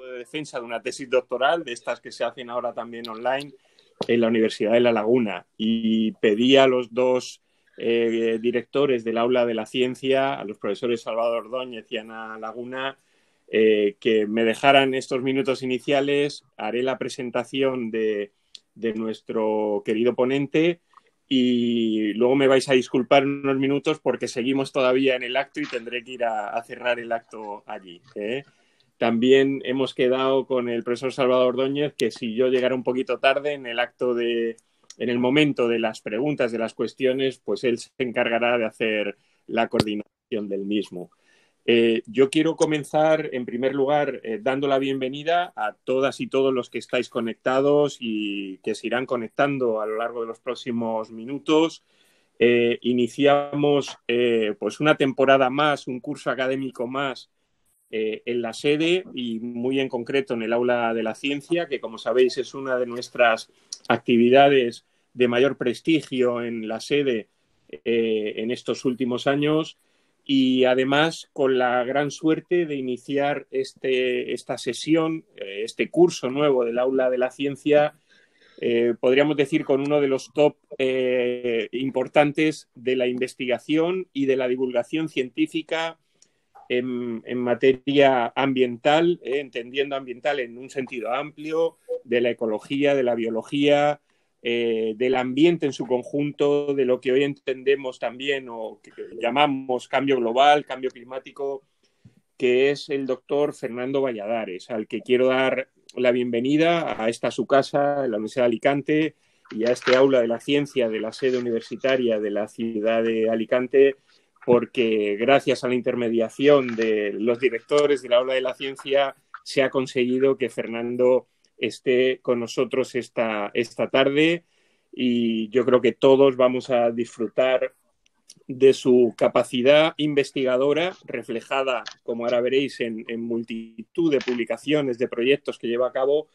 De defensa de una tesis doctoral, de estas que se hacen ahora también online, en la Universidad de La Laguna, y pedí a los dos directores del aula de la ciencia, a los profesores Salvador Ordóñez y Ana Laguna, que me dejaran estos minutos iniciales. Haré la presentación de nuestro querido ponente y luego me vais a disculpar unos minutos porque seguimos todavía en el acto y tendré que ir a cerrar el acto allí. También hemos quedado con el profesor Salvador Ordóñez que si yo llegara un poquito tarde en el acto en el momento de las preguntas, de las cuestiones, pues él se encargará de hacer la coordinación del mismo. Yo quiero comenzar, en primer lugar, dando la bienvenida a todas y todos los que estáis conectados y que se irán conectando a lo largo de los próximos minutos. Iniciamos pues una temporada más, un curso académico más en la sede y muy en concreto en el aula de la ciencia, que como sabéis es una de nuestras actividades de mayor prestigio en la sede en estos últimos años, y además con la gran suerte de iniciar esta sesión, este curso nuevo del aula de la ciencia, podríamos decir con uno de los top importantes de la investigación y de la divulgación científica en materia ambiental, entendiendo ambiental en un sentido amplio, de la ecología, de la biología, del ambiente en su conjunto, de lo que hoy entendemos también o que llamamos cambio global, cambio climático, que es el doctor Fernando Valladares, al que quiero dar la bienvenida a esta su casa, en la Universidad de Alicante, y a este aula de la ciencia de la sede universitaria de la ciudad de Alicante, porque gracias a la intermediación de los directores del aula de la ciencia se ha conseguido que Fernando esté con nosotros esta tarde, y yo creo que todos vamos a disfrutar de su capacidad investigadora reflejada, como ahora veréis, en multitud de publicaciones, de proyectos que lleva a cabo,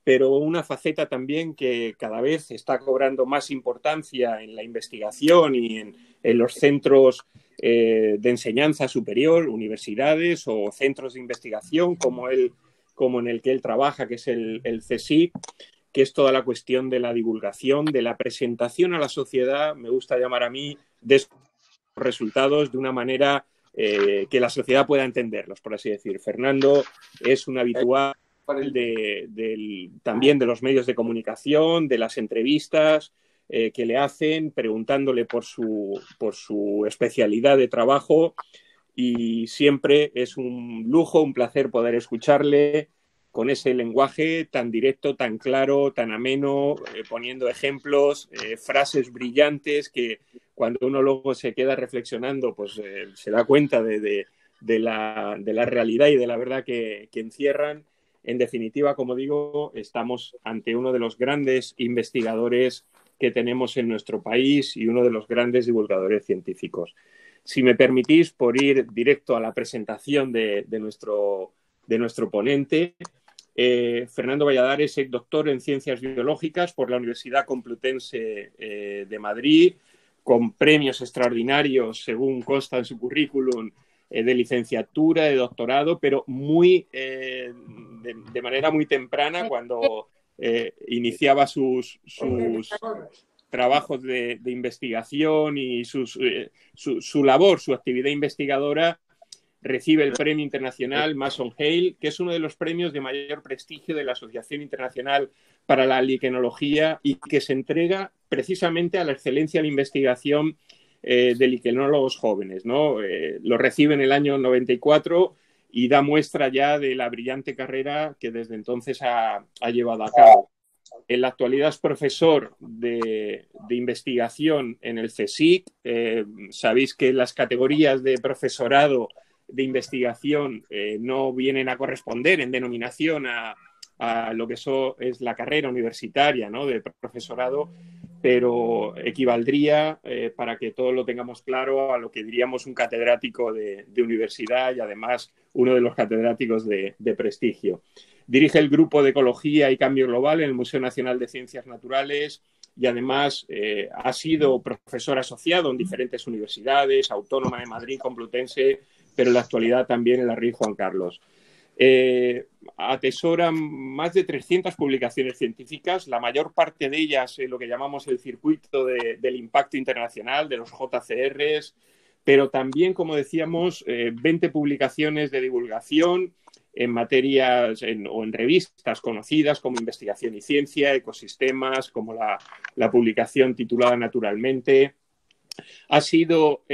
pero una faceta también que cada vez está cobrando más importancia en la investigación y en los centros de enseñanza superior, universidades o centros de investigación como en el que él trabaja, que es el CSIC, que es toda la cuestión de la divulgación, de la presentación a la sociedad, me gusta llamar a mí, de esos resultados de una manera que la sociedad pueda entenderlos, por así decir. Fernando es un habitual también de los medios de comunicación, de las entrevistas que le hacen, preguntándole por su especialidad de trabajo, y siempre es un lujo, un placer poder escucharle con ese lenguaje tan directo, tan claro, tan ameno, poniendo ejemplos, frases brillantes que cuando uno luego se queda reflexionando, pues se da cuenta de la realidad y de la verdad que encierran. En definitiva, como digo, estamos ante uno de los grandes investigadores que tenemos en nuestro país y uno de los grandes divulgadores científicos. Si me permitís, por ir directo a la presentación de nuestro ponente, Fernando Valladares es doctor en Ciencias Biológicas por la Universidad Complutense de Madrid, con premios extraordinarios, según consta en su currículum, de licenciatura, de doctorado, pero de manera muy temprana, cuando iniciaba sus trabajos de investigación y su labor, su actividad investigadora, recibe el premio internacional Mason Hale, que es uno de los premios de mayor prestigio de la Asociación Internacional para la Liquenología y que se entrega precisamente a la excelencia de la investigación de liquenólogos jóvenes, ¿no? Lo recibe en el año 94 y da muestra ya de la brillante carrera que desde entonces ha llevado a cabo. En la actualidad es profesor de investigación en el CSIC. Sabéis que las categorías de profesorado de investigación no vienen a corresponder en denominación a lo que es la carrera universitaria, ¿no?, de profesorado, pero equivaldría, para que todos lo tengamos claro, a lo que diríamos un catedrático de universidad y además uno de los catedráticos de prestigio. Dirige el Grupo de Ecología y Cambio Global en el Museo Nacional de Ciencias Naturales, y además ha sido profesor asociado en diferentes universidades, Autónoma de Madrid, Complutense, pero en la actualidad también en la Rey Juan Carlos. Atesora más de 300 publicaciones científicas, la mayor parte de ellas en lo que llamamos el circuito del impacto internacional, de los JCRs, pero también, como decíamos, 20 publicaciones de divulgación en materias o en revistas conocidas como Investigación y Ciencia, Ecosistemas, como la publicación titulada Naturalmente. Ha sido,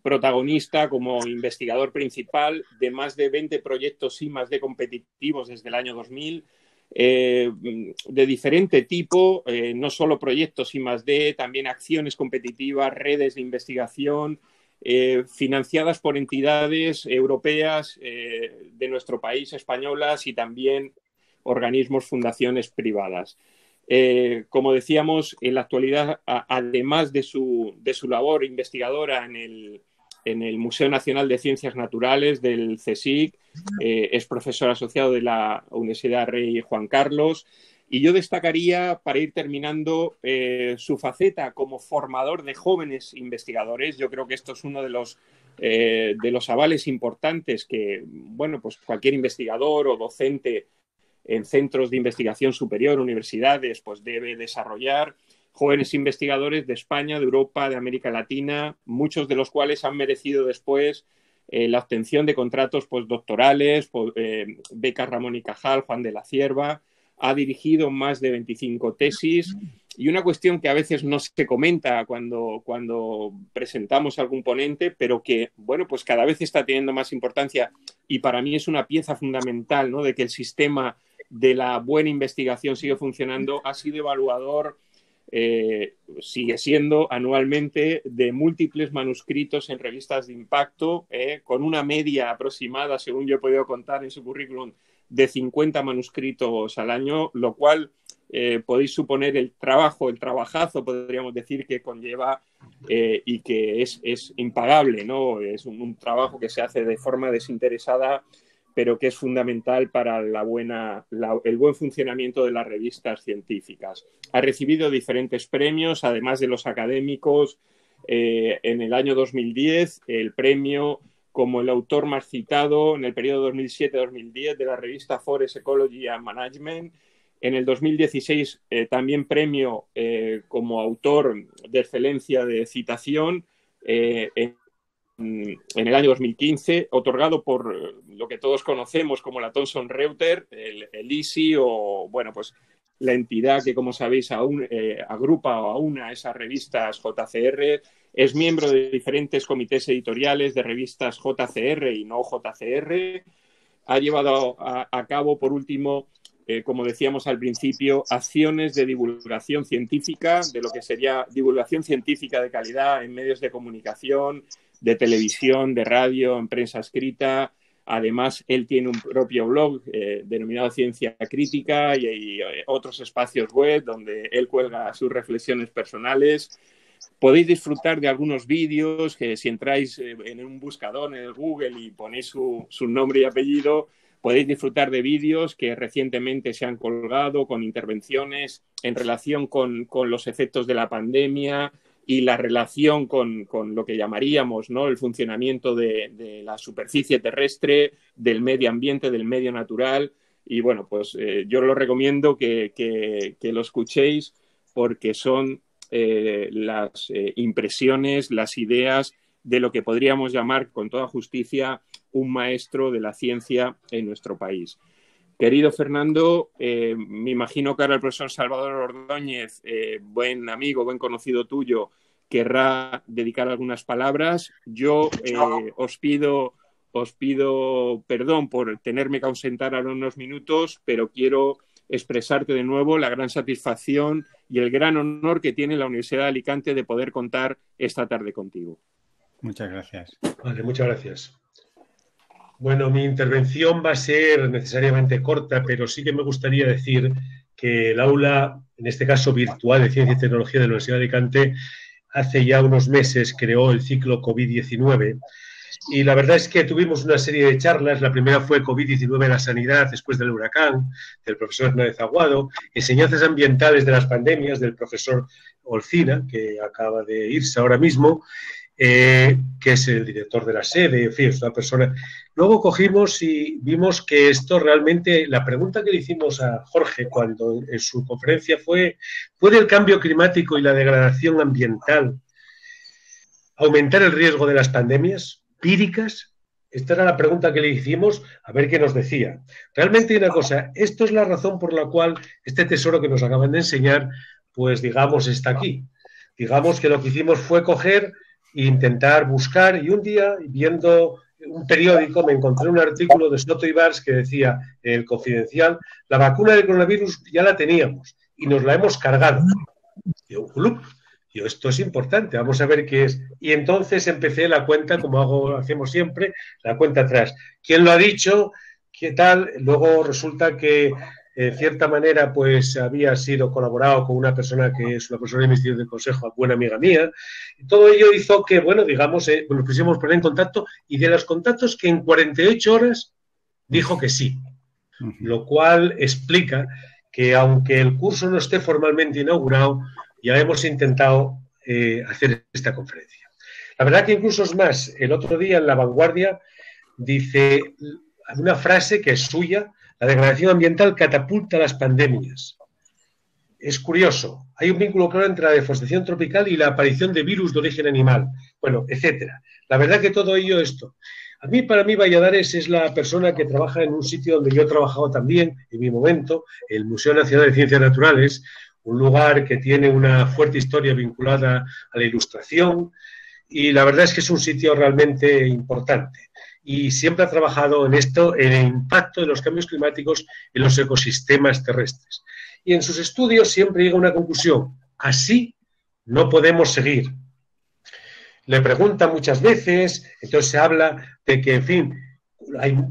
protagonista como investigador principal de más de 20 proyectos I+D competitivos desde el año 2000, de diferente tipo, no solo proyectos I+D, también acciones competitivas, redes de investigación, financiadas por entidades europeas de nuestro país, españolas, y también organismos, fundaciones privadas. Como decíamos, en la actualidad, además de su labor investigadora en el Museo Nacional de Ciencias Naturales del CSIC, es profesor asociado de la Universidad Rey Juan Carlos, y yo destacaría, para ir terminando, su faceta como formador de jóvenes investigadores. Yo creo que esto es uno de los avales importantes que, pues cualquier investigador o docente en centros de investigación superior, universidades, pues debe desarrollar. Jóvenes investigadores de España, de Europa, de América Latina, muchos de los cuales han merecido después la obtención de contratos postdoctorales, becas Ramón y Cajal, Juan de la Cierva. Ha dirigido más de 25 tesis, y una cuestión que a veces no se comenta cuando presentamos a algún ponente, pero que, pues cada vez está teniendo más importancia, y para mí es una pieza fundamental, ¿no?, de que el sistema de la buena investigación sigue funcionando. Ha sido evaluador, sigue siendo anualmente, de múltiples manuscritos en revistas de impacto, con una media aproximada, según yo he podido contar en su currículum, de 50 manuscritos al año, lo cual podéis suponer el trabajazo, podríamos decir, que conlleva, y que es impagable, ¿no? Es un trabajo que se hace de forma desinteresada, pero que es fundamental para el buen funcionamiento de las revistas científicas. Ha recibido diferentes premios, además de los académicos. En el año 2010, el premio como el autor más citado en el periodo 2007-2010 de la revista Forest Ecology and Management. En el 2016, también premio como autor de excelencia de citación. En el año 2015, otorgado por lo que todos conocemos como la Thomson Reuters, el ISI, o pues la entidad que, como sabéis, agrupa o aúna esas revistas JCR. Es miembro de diferentes comités editoriales de revistas JCR y no JCR. Ha llevado a cabo, por último, como decíamos al principio, acciones de divulgación científica, de lo que sería divulgación científica de calidad en medios de comunicación, de televisión, de radio, en prensa escrita. Además, él tiene un propio blog denominado Ciencia Crítica y otros espacios web donde él cuelga sus reflexiones personales. Podéis disfrutar de algunos vídeos que, si entráis en un buscador en el Google y ponéis su nombre y apellido, podéis disfrutar de vídeos que recientemente se han colgado con intervenciones en relación con los efectos de la pandemia y la relación con lo que llamaríamos, ¿no?, el funcionamiento de la superficie terrestre, del medio ambiente, del medio natural. Y yo lo recomiendo que lo escuchéis, porque son las impresiones, las ideas de lo que podríamos llamar con toda justicia un maestro de la ciencia en nuestro país. Querido Fernando, me imagino que ahora el profesor Salvador Ordóñez, buen amigo, buen conocido tuyo, querrá dedicar algunas palabras. Yo os pido perdón por tenerme que ausentar ahora unos minutos, pero quiero expresarte de nuevo la gran satisfacción y el gran honor que tiene la Universidad de Alicante de poder contar esta tarde contigo. Muchas gracias. Vale, muchas gracias. Bueno, mi intervención va a ser necesariamente corta, pero sí que me gustaría decir que el aula, en este caso virtual de Ciencia y Tecnología de la Universidad de Alicante, hace ya unos meses creó el ciclo COVID-19 Y la verdad es que tuvimos una serie de charlas. La primera fue COVID-19 en la sanidad después del huracán, del profesor Hernández Aguado, enseñanzas ambientales de las pandemias, del profesor Olcina, que acaba de irse ahora mismo, que es el director de la sede, en fin, es una persona. Luego cogimos y vimos que esto realmente, la pregunta que le hicimos a Jorge cuando en su conferencia fue: ¿puede el cambio climático y la degradación ambiental aumentar el riesgo de las pandemias víricas? Esta era la pregunta que le hicimos, a ver qué nos decía. Realmente hay una cosa, esto es la razón por la cual este tesoro que nos acaban de enseñar, pues digamos, está aquí. Digamos que lo que hicimos fue coger e intentar buscar, y un día, viendo un periódico, me encontré un artículo de Soto y Bars que decía, en el Confidencial, la vacuna del coronavirus ya la teníamos y nos la hemos cargado. Y un club. Yo, esto es importante, vamos a ver qué es. Y entonces empecé la cuenta, como hacemos siempre, la cuenta atrás. ¿Quién lo ha dicho? ¿Qué tal? Luego resulta que, en cierta manera, pues había sido colaborado con una persona que es una persona de investigación del Consejo, buena amiga mía. Y todo ello hizo que, bueno, digamos, nos pusiéramos poner en contacto, y de los contactos que en 48 horas dijo que sí. Lo cual explica que, aunque el curso no esté formalmente inaugurado, ya hemos intentado hacer esta conferencia. La verdad que incluso es más, el otro día en La Vanguardia dice una frase que es suya: la degradación ambiental catapulta las pandemias. Es curioso, hay un vínculo claro entre la deforestación tropical y la aparición de virus de origen animal, bueno, etcétera. La verdad que todo ello esto. Para mí, Valladares es la persona que trabaja en un sitio donde yo he trabajado también, en mi momento, el Museo Nacional de Ciencias Naturales, un lugar que tiene una fuerte historia vinculada a la ilustración, y la verdad es que es un sitio realmente importante. Y siempre ha trabajado en esto, en el impacto de los cambios climáticos en los ecosistemas terrestres. Y en sus estudios siempre llega a una conclusión: así no podemos seguir. Le preguntan muchas veces, entonces se habla de que, en fin,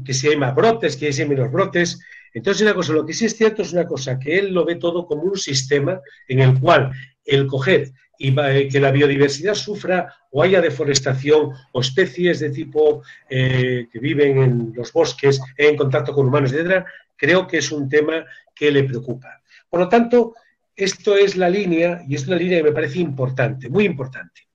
que si hay más brotes, que si hay menos brotes. Entonces, una cosa, lo que sí es cierto es una cosa, que él lo ve todo como un sistema en el cual el coger y que la biodiversidad sufra o haya deforestación o especies de tipo que viven en los bosques en contacto con humanos, etcétera, creo que es un tema que le preocupa. Por lo tanto, esto es la línea, y es una línea que me parece importante, muy importante.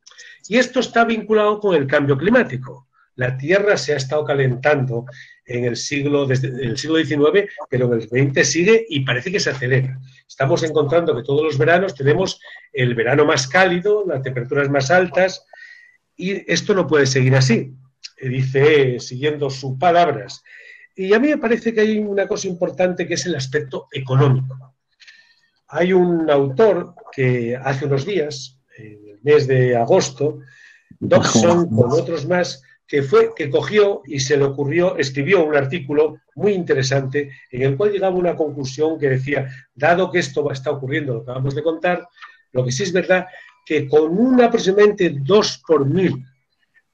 Y esto está vinculado con el cambio climático. La Tierra se ha estado calentando desde el siglo XIX, pero en el XX sigue y parece que se acelera. Estamos encontrando que todos los veranos tenemos el verano más cálido, las temperaturas más altas, y esto no puede seguir así, dice, siguiendo sus palabras. Y a mí me parece que hay una cosa importante, que es el aspecto económico. Hay un autor que hace unos días, en el mes de agosto, Dobson, con otros más, que cogió y se le ocurrió, escribió un artículo muy interesante en el cual llegaba a una conclusión que decía, dado que esto está ocurriendo, lo que acabamos de contar, lo que sí es verdad, que con un aproximadamente 2 por 1000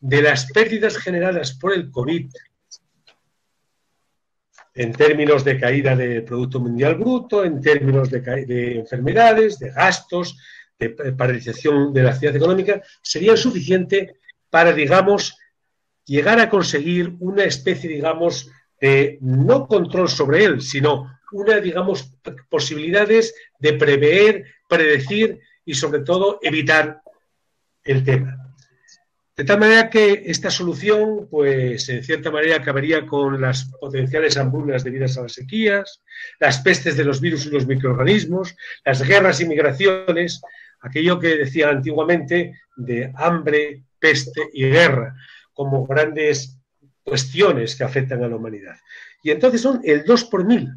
de las pérdidas generadas por el COVID, en términos de caída del Producto Mundial Bruto, en términos de enfermedades, de gastos, de paralización de la actividad económica, sería suficiente para, digamos, llegar a conseguir una especie, digamos, de no control sobre él, sino una, digamos, posibilidades de prever, predecir y, sobre todo, evitar el tema. De tal manera que esta solución, pues, en cierta manera acabaría con las potenciales hambrunas debidas a las sequías, las pestes de los virus y los microorganismos, las guerras y migraciones, aquello que decía antiguamente de hambre, peste y guerra, como grandes cuestiones que afectan a la humanidad. Y entonces son el 2 por 1000.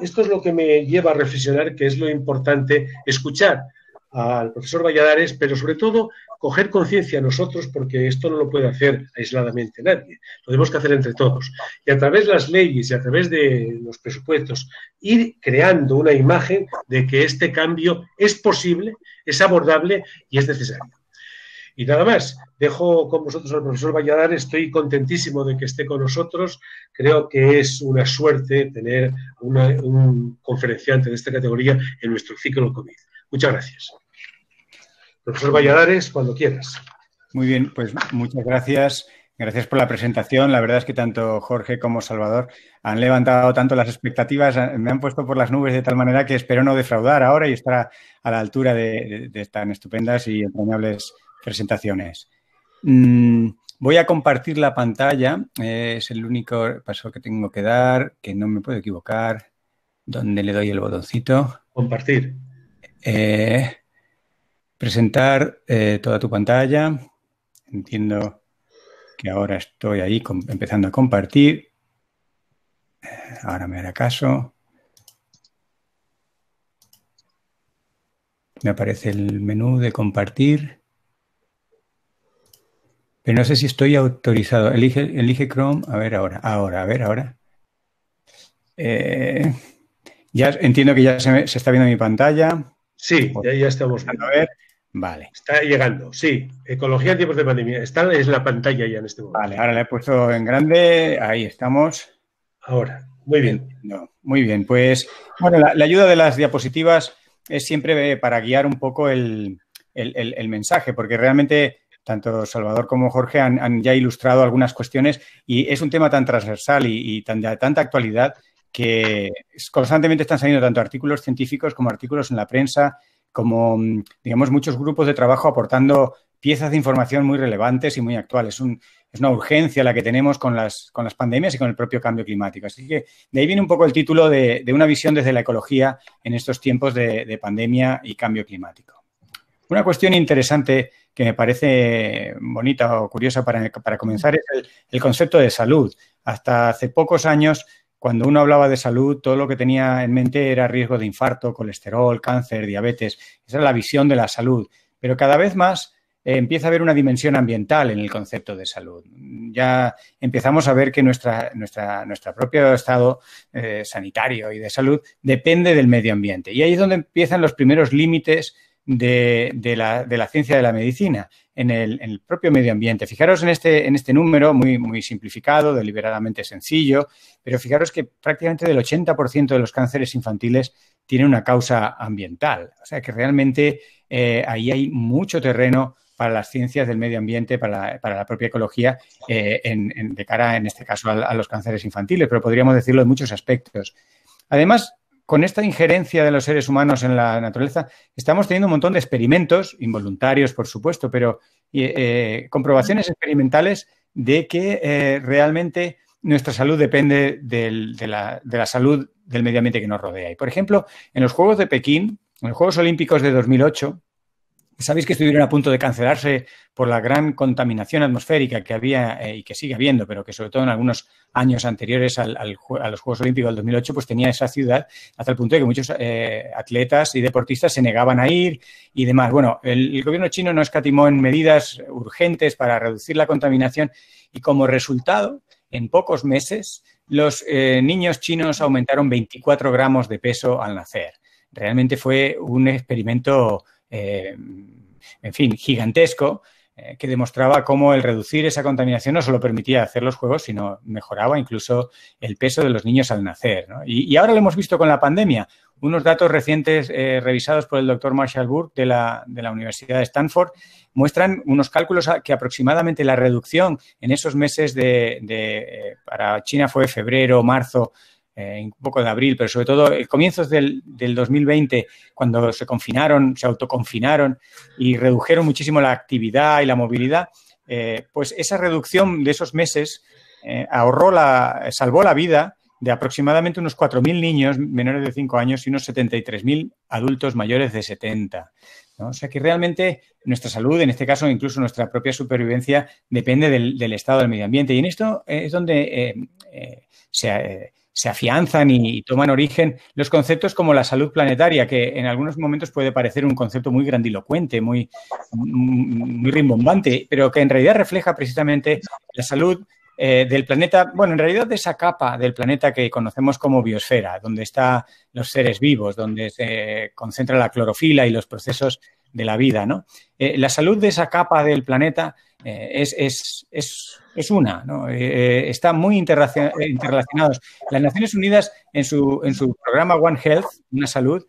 Esto es lo que me lleva a reflexionar, que es lo importante, escuchar al profesor Valladares, pero sobre todo coger conciencia nosotros, porque esto no lo puede hacer aisladamente nadie, lo tenemos que hacer entre todos. Y a través de las leyes y a través de los presupuestos, ir creando una imagen de que este cambio es posible, es abordable y es necesario. Y nada más, dejo con vosotros al profesor Valladares, estoy contentísimo de que esté con nosotros, creo que es una suerte tener un conferenciante de esta categoría en nuestro ciclo COVID. Muchas gracias. Profesor Valladares, cuando quieras. Muy bien, pues muchas gracias. Gracias por la presentación. La verdad es que tanto Jorge como Salvador han levantado tanto las expectativas, me han puesto por las nubes de tal manera que espero no defraudar ahora y estar a la altura de tan estupendas y entrañables presentaciones. Voy a compartir la pantalla. Es el único paso que tengo que dar, que no me puedo equivocar. ¿Dónde le doy el botoncito? Compartir. Presentar toda tu pantalla. Entiendo que ahora estoy ahí empezando a compartir. Ahora me hará caso. Me aparece el menú de compartir. Pero no sé si estoy autorizado. Elige Chrome. A ver ahora. Ya entiendo que ya se está viendo mi pantalla. Sí, ya estamos viendo. A ver. Vale. Está llegando, sí. Ecología en tiempos de pandemia. Está en la pantalla ya en este momento. Vale, ahora la he puesto en grande. Ahí estamos. Ahora, muy bien. Entiendo. Muy bien, pues bueno, la ayuda de las diapositivas es siempre para guiar un poco el mensaje, porque realmente tanto Salvador como Jorge han ya ilustrado algunas cuestiones y es un tema tan transversal y de tanta actualidad que constantemente están saliendo tanto artículos científicos como artículos en la prensa, como, digamos, muchos grupos de trabajo aportando piezas de información muy relevantes y muy actuales. Es una urgencia la que tenemos con las pandemias y con el propio cambio climático. Así que de ahí viene un poco el título de una visión desde la ecología en estos tiempos de pandemia y cambio climático. Una cuestión interesante que me parece bonita o curiosa para comenzar es el concepto de salud. Hasta hace pocos años, cuando uno hablaba de salud, todo lo que tenía en mente era riesgo de infarto, colesterol, cáncer, diabetes. Esa era la visión de la salud. Pero cada vez más empieza a haber una dimensión ambiental en el concepto de salud. Ya empezamos a ver que nuestro propio estado sanitario y de salud depende del medio ambiente. Y ahí es donde empiezan los primeros límites de la ciencia de la medicina, en el propio medio ambiente. Fijaros en este número muy simplificado, deliberadamente sencillo, pero fijaros que prácticamente del 80% de los cánceres infantiles tienen una causa ambiental. O sea que realmente ahí hay mucho terreno para las ciencias del medio ambiente, para la propia ecología, de cara, en este caso, a los cánceres infantiles, pero podríamos decirlo en muchos aspectos. Además, con esta injerencia de los seres humanos en la naturaleza, estamos teniendo un montón de experimentos, involuntarios, por supuesto, pero comprobaciones experimentales de que realmente nuestra salud depende de la salud del medio ambiente que nos rodea. Y, por ejemplo, en los Juegos de Pekín, en los Juegos Olímpicos de 2008, sabéis que estuvieron a punto de cancelarse por la gran contaminación atmosférica que había y que sigue habiendo, pero que sobre todo en algunos años anteriores a los Juegos Olímpicos del 2008, pues tenía esa ciudad hasta el punto de que muchos atletas y deportistas se negaban a ir y demás. Bueno, el gobierno chino no escatimó en medidas urgentes para reducir la contaminación y como resultado, en pocos meses, los niños chinos aumentaron 24 gramos de peso al nacer. Realmente fue un experimento en fin, gigantesco, que demostraba cómo el reducir esa contaminación no solo permitía hacer los juegos, sino mejoraba incluso el peso de los niños al nacer, ¿no? Y ahora lo hemos visto con la pandemia. Unos datos recientes revisados por el doctor Marshall Burke de la Universidad de Stanford muestran unos cálculos que aproximadamente la reducción en esos meses para China fue febrero, marzo, un poco de abril, pero sobre todo comienzos del 2020, cuando se autoconfinaron y redujeron muchísimo la actividad y la movilidad, pues esa reducción de esos meses salvó la vida de aproximadamente unos 4.000 niños menores de 5 años y unos 73.000 adultos mayores de 70. ¿No? O sea que realmente nuestra salud, en este caso incluso nuestra propia supervivencia, depende del estado del medio ambiente. Y en esto es donde se afianzan y toman origen los conceptos como la salud planetaria, que en algunos momentos puede parecer un concepto muy grandilocuente, muy rimbombante, pero que en realidad refleja precisamente la salud del planeta, bueno, en realidad de esa capa del planeta que conocemos como biosfera, donde están los seres vivos, donde se concentra la clorofila y los procesos de la vida, ¿no? La salud de esa capa del planeta es una, ¿no? Están muy interrelacionados. Las Naciones Unidas, en su programa One Health, Una Salud,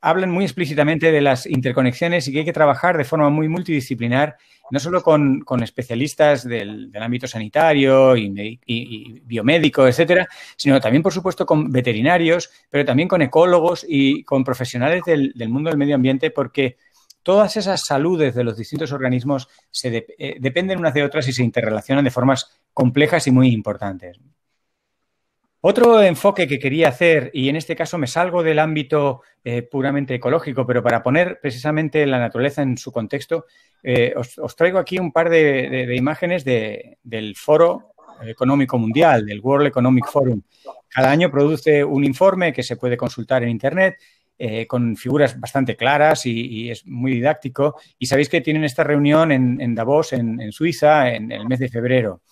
hablan muy explícitamente de las interconexiones y que hay que trabajar de forma muy multidisciplinar, no solo con especialistas del ámbito sanitario y biomédico, etcétera, sino también, por supuesto, con veterinarios, pero también con ecólogos y con profesionales del mundo del medio ambiente, porque todas esas saludes de los distintos organismos dependen unas de otras y se interrelacionan de formas complejas y muy importantes. Otro enfoque que quería hacer, y en este caso me salgo del ámbito puramente ecológico, pero para poner precisamente la naturaleza en su contexto, os traigo aquí un par de imágenes del Foro Económico Mundial, del World Economic Forum. Cada año produce un informe que se puede consultar en Internet, con figuras bastante claras y es muy didáctico. Y sabéis que tienen esta reunión en Davos, en Suiza, en el mes de febrero.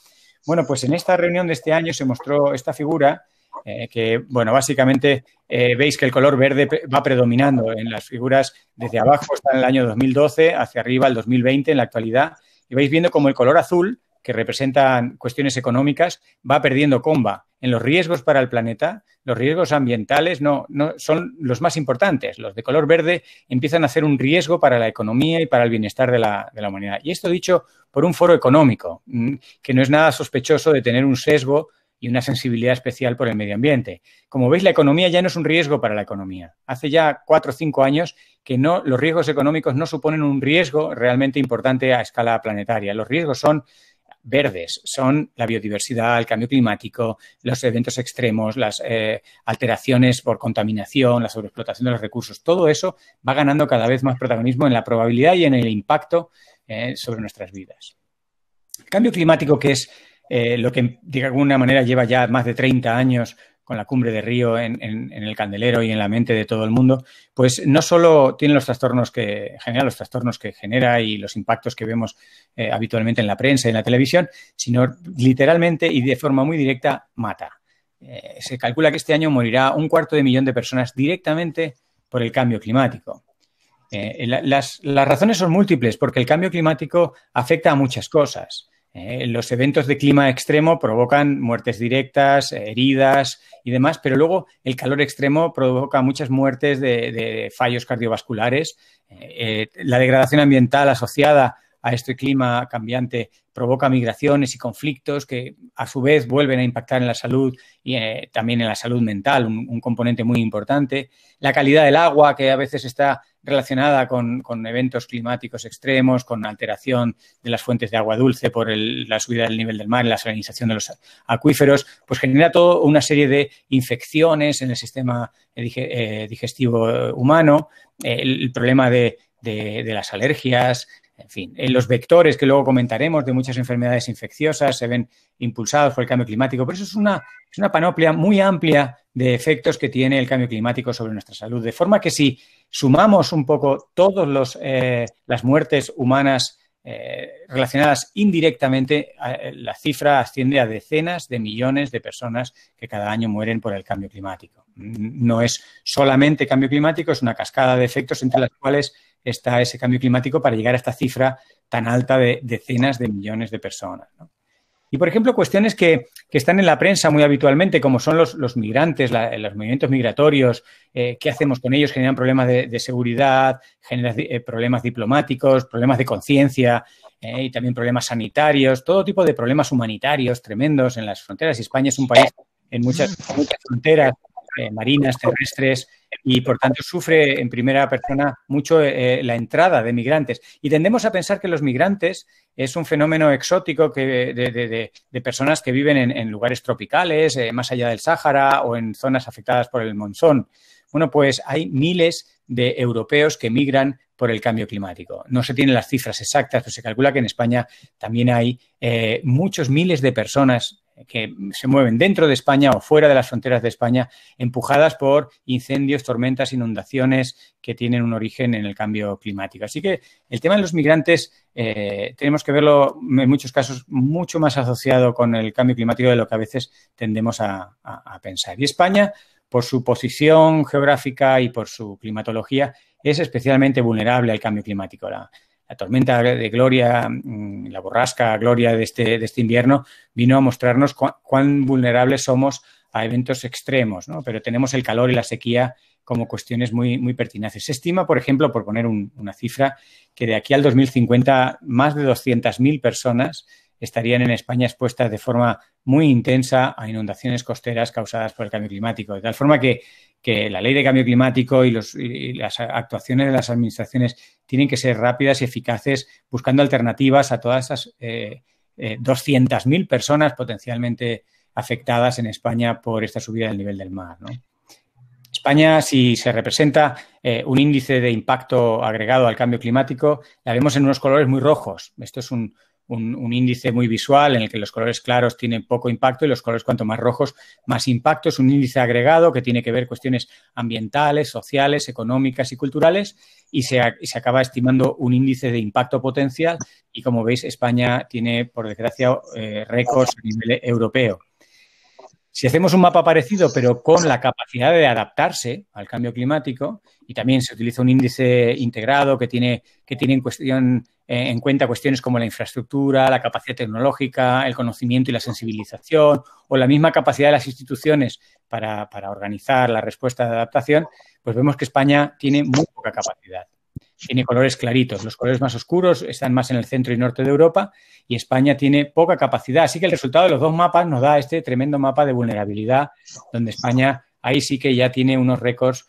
Bueno, pues en esta reunión de este año se mostró esta figura que, bueno, básicamente veis que el color verde va predominando en las figuras desde abajo, está en el año 2012, hacia arriba el 2020 en la actualidad, y vais viendo como el color azul, que representan cuestiones económicas, va perdiendo comba. En los riesgos para el planeta, los riesgos ambientales no son los más importantes. Los de color verde empiezan a hacer un riesgo para la economía y para el bienestar de la humanidad. Y esto dicho por un foro económico, que no es nada sospechoso de tener un sesgo y una sensibilidad especial por el medio ambiente. Como veis, la economía ya no es un riesgo para la economía. Hace ya 4 o 5 años que los riesgos económicos no suponen un riesgo realmente importante a escala planetaria. Los riesgos son verdes, son la biodiversidad, el cambio climático, los eventos extremos, las alteraciones por contaminación, la sobreexplotación de los recursos. Todo eso va ganando cada vez más protagonismo en la probabilidad y en el impacto sobre nuestras vidas. El cambio climático, que es lo que de alguna manera lleva ya más de 30 años con la cumbre de Río en el candelero y en la mente de todo el mundo, pues no solo tiene los trastornos que genera y los impactos que vemos habitualmente en la prensa y en la televisión, sino literalmente y de forma muy directa mata. Se calcula que este año morirá 250.000 de personas directamente por el cambio climático. Las razones son múltiples, porque el cambio climático afecta a muchas cosas. Los eventos de clima extremo provocan muertes directas, heridas y demás, pero luego el calor extremo provoca muchas muertes de fallos cardiovasculares. La degradación ambiental asociada a este clima cambiante provoca migraciones y conflictos que a su vez vuelven a impactar en la salud y también en la salud mental, un componente muy importante. La calidad del agua, que a veces está relacionada con eventos climáticos extremos, con alteración de las fuentes de agua dulce por la subida del nivel del mar y la salinización de los acuíferos, pues genera toda una serie de infecciones en el sistema digestivo humano, el problema de las alergias. En fin, los vectores que luego comentaremos de muchas enfermedades infecciosas se ven impulsados por el cambio climático. Por eso es una panoplia muy amplia de efectos que tiene el cambio climático sobre nuestra salud. De forma que si sumamos un poco todas las muertes humanas relacionadas indirectamente, la cifra asciende a decenas de millones de personas que cada año mueren por el cambio climático. No es solamente cambio climático, es una cascada de efectos entre las cuales está ese cambio climático para llegar a esta cifra tan alta de decenas de millones de personas, ¿no? Y, por ejemplo, cuestiones que están en la prensa muy habitualmente, como son los migrantes, los movimientos migratorios, ¿qué hacemos con ellos? Generan problemas de seguridad, generan problemas diplomáticos, problemas de conciencia y también problemas sanitarios, todo tipo de problemas humanitarios tremendos en las fronteras. Y España es un país en muchas fronteras marinas, terrestres, y por tanto sufre en primera persona mucho la entrada de migrantes. Y tendemos a pensar que los migrantes es un fenómeno exótico de personas que viven en lugares tropicales, más allá del Sáhara o en zonas afectadas por el monzón. Bueno, pues hay miles de europeos que migran por el cambio climático. No se tienen las cifras exactas, pero se calcula que en España también hay muchos miles de personas que se mueven dentro de España o fuera de las fronteras de España, empujadas por incendios, tormentas, inundaciones que tienen un origen en el cambio climático. Así que el tema de los migrantes tenemos que verlo en muchos casos mucho más asociado con el cambio climático de lo que a veces tendemos a pensar. Y España, por su posición geográfica y por su climatología, es especialmente vulnerable al cambio climático. La tormenta de Gloria, la borrasca Gloria de este invierno vino a mostrarnos cuán vulnerables somos a eventos extremos, ¿no? Pero tenemos el calor y la sequía como cuestiones muy pertinaces. Se estima, por ejemplo, por poner una cifra, que de aquí al 2050 más de 200.000 personas estarían en España expuestas de forma muy intensa a inundaciones costeras causadas por el cambio climático. De tal forma que la ley de cambio climático y las actuaciones de las administraciones tienen que ser rápidas y eficaces, buscando alternativas a todas esas 200.000 personas potencialmente afectadas en España por esta subida del nivel del mar, ¿no? España, si se representa un índice de impacto agregado al cambio climático, la vemos en unos colores muy rojos. Esto es un índice muy visual en el que los colores claros tienen poco impacto y los colores cuanto más rojos, más impacto. Es un índice agregado que tiene que ver cuestiones ambientales, sociales, económicas y culturales y se acaba estimando un índice de impacto potencial y, como veis, España tiene, por desgracia, récords a nivel europeo. Si hacemos un mapa parecido, pero con la capacidad de adaptarse al cambio climático, y también se utiliza un índice integrado que tiene en cuenta cuestiones como la infraestructura, la capacidad tecnológica, el conocimiento y la sensibilización, o la misma capacidad de las instituciones para organizar la respuesta de adaptación, pues vemos que España tiene muy poca capacidad. Tiene colores claritos. Los colores más oscuros están más en el centro y norte de Europa y España tiene poca capacidad. Así que el resultado de los dos mapas nos da este tremendo mapa de vulnerabilidad, donde España ahí sí que ya tiene unos récords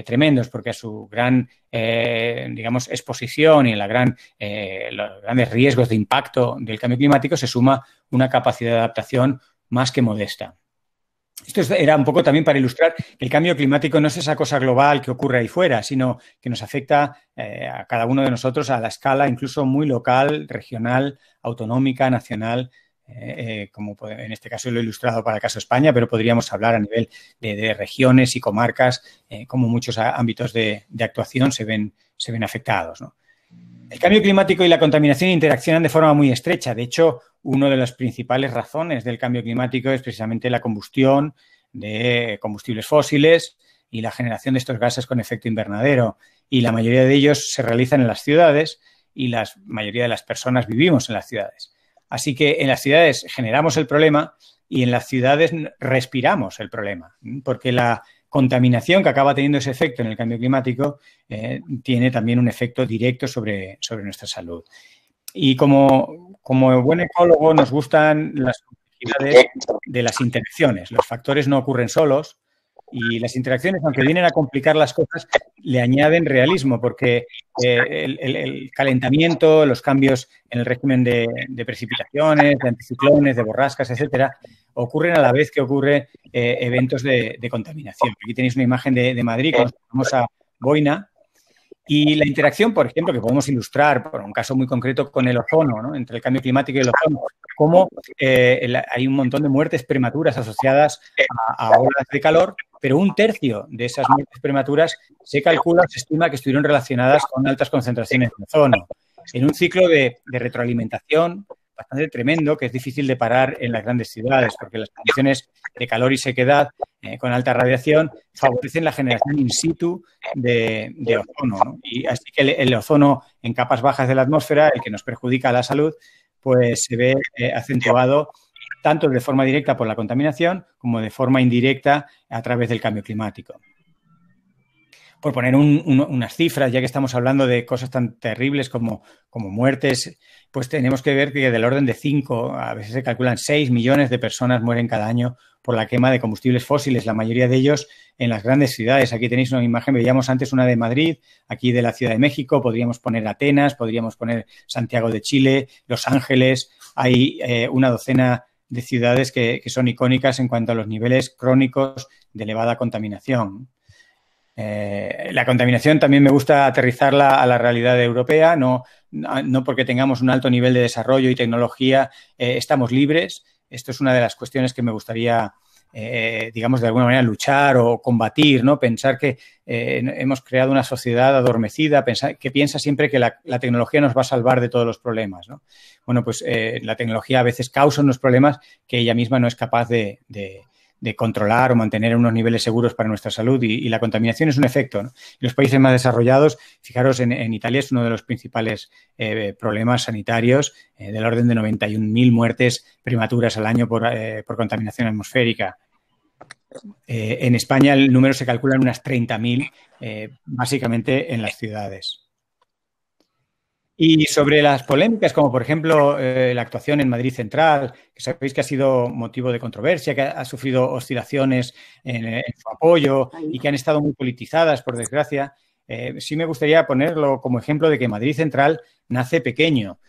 tremendos, porque a su gran, exposición y los grandes riesgos de impacto del cambio climático se suma una capacidad de adaptación más que modesta. Esto era un poco también para ilustrar que el cambio climático no es esa cosa global que ocurre ahí fuera, sino que nos afecta a cada uno de nosotros a la escala incluso muy local, regional, autonómica, nacional, como en este caso lo he ilustrado para el caso de España, pero podríamos hablar a nivel de regiones y comarcas, como muchos ámbitos de actuación se ven afectados, ¿no? El cambio climático y la contaminación interaccionan de forma muy estrecha. De hecho, una de las principales razones del cambio climático es precisamente la combustión de combustibles fósiles y la generación de estos gases con efecto invernadero. Y la mayoría de ellos se realizan en las ciudades y la mayoría de las personas vivimos en las ciudades. Así que en las ciudades generamos el problema y en las ciudades respiramos el problema, porque la contaminación que acaba teniendo ese efecto en el cambio climático tiene también un efecto directo sobre nuestra salud. Y como buen ecólogo nos gustan las complejidades de las interacciones. Los factores no ocurren solos y las interacciones, aunque vienen a complicar las cosas, le añaden realismo porque el calentamiento, los cambios en el régimen de precipitaciones, de anticiclones, de borrascas, etcétera, ocurren a la vez que ocurre eventos de contaminación. Aquí tenéis una imagen de Madrid con la famosa boina. Y la interacción, por ejemplo, que podemos ilustrar por un caso muy concreto con el ozono, ¿no? Entre el cambio climático y el ozono, cómo hay un montón de muertes prematuras asociadas a olas de calor, pero un tercio de esas muertes prematuras se estima que estuvieron relacionadas con altas concentraciones de ozono. En un ciclo de retroalimentación bastante tremendo, que es difícil de parar en las grandes ciudades, porque las condiciones de calor y sequedad con alta radiación favorecen la generación in situ de ozono, ¿no? Y así que el ozono en capas bajas de la atmósfera, el que nos perjudica a la salud, pues se ve acentuado tanto de forma directa por la contaminación como de forma indirecta a través del cambio climático. Por poner unas cifras, ya que estamos hablando de cosas tan terribles como muertes, pues tenemos que ver que del orden de 5, a veces se calculan 6 millones de personas mueren cada año por la quema de combustibles fósiles, la mayoría de ellos en las grandes ciudades. Aquí tenéis una imagen, veíamos antes una de Madrid, aquí de la Ciudad de México, podríamos poner Atenas, podríamos poner Santiago de Chile, Los Ángeles. Hay una docena de ciudades que son icónicas en cuanto a los niveles crónicos de elevada contaminación. La contaminación también me gusta aterrizarla a la realidad europea, no porque tengamos un alto nivel de desarrollo y tecnología estamos libres. Esto es una de las cuestiones que me gustaría, de alguna manera luchar o combatir, ¿no? Pensar que hemos creado una sociedad adormecida, que piensa siempre que la tecnología nos va a salvar de todos los problemas, ¿no? Bueno, pues la tecnología a veces causa unos problemas que ella misma no es capaz de controlar o mantener unos niveles seguros para nuestra salud y la contaminación es un efecto, ¿no? Y los países más desarrollados, fijaros, en Italia es uno de los principales problemas sanitarios, del orden de 91.000 muertes prematuras al año por contaminación atmosférica. En España el número se calcula en unas 30.000, básicamente en las ciudades. Y sobre las polémicas, como por ejemplo la actuación en Madrid Central, que sabéis que ha sido motivo de controversia, que ha sufrido oscilaciones en su apoyo y que han estado muy politizadas, por desgracia, sí me gustaría ponerlo como ejemplo de que Madrid Central nace pequeño.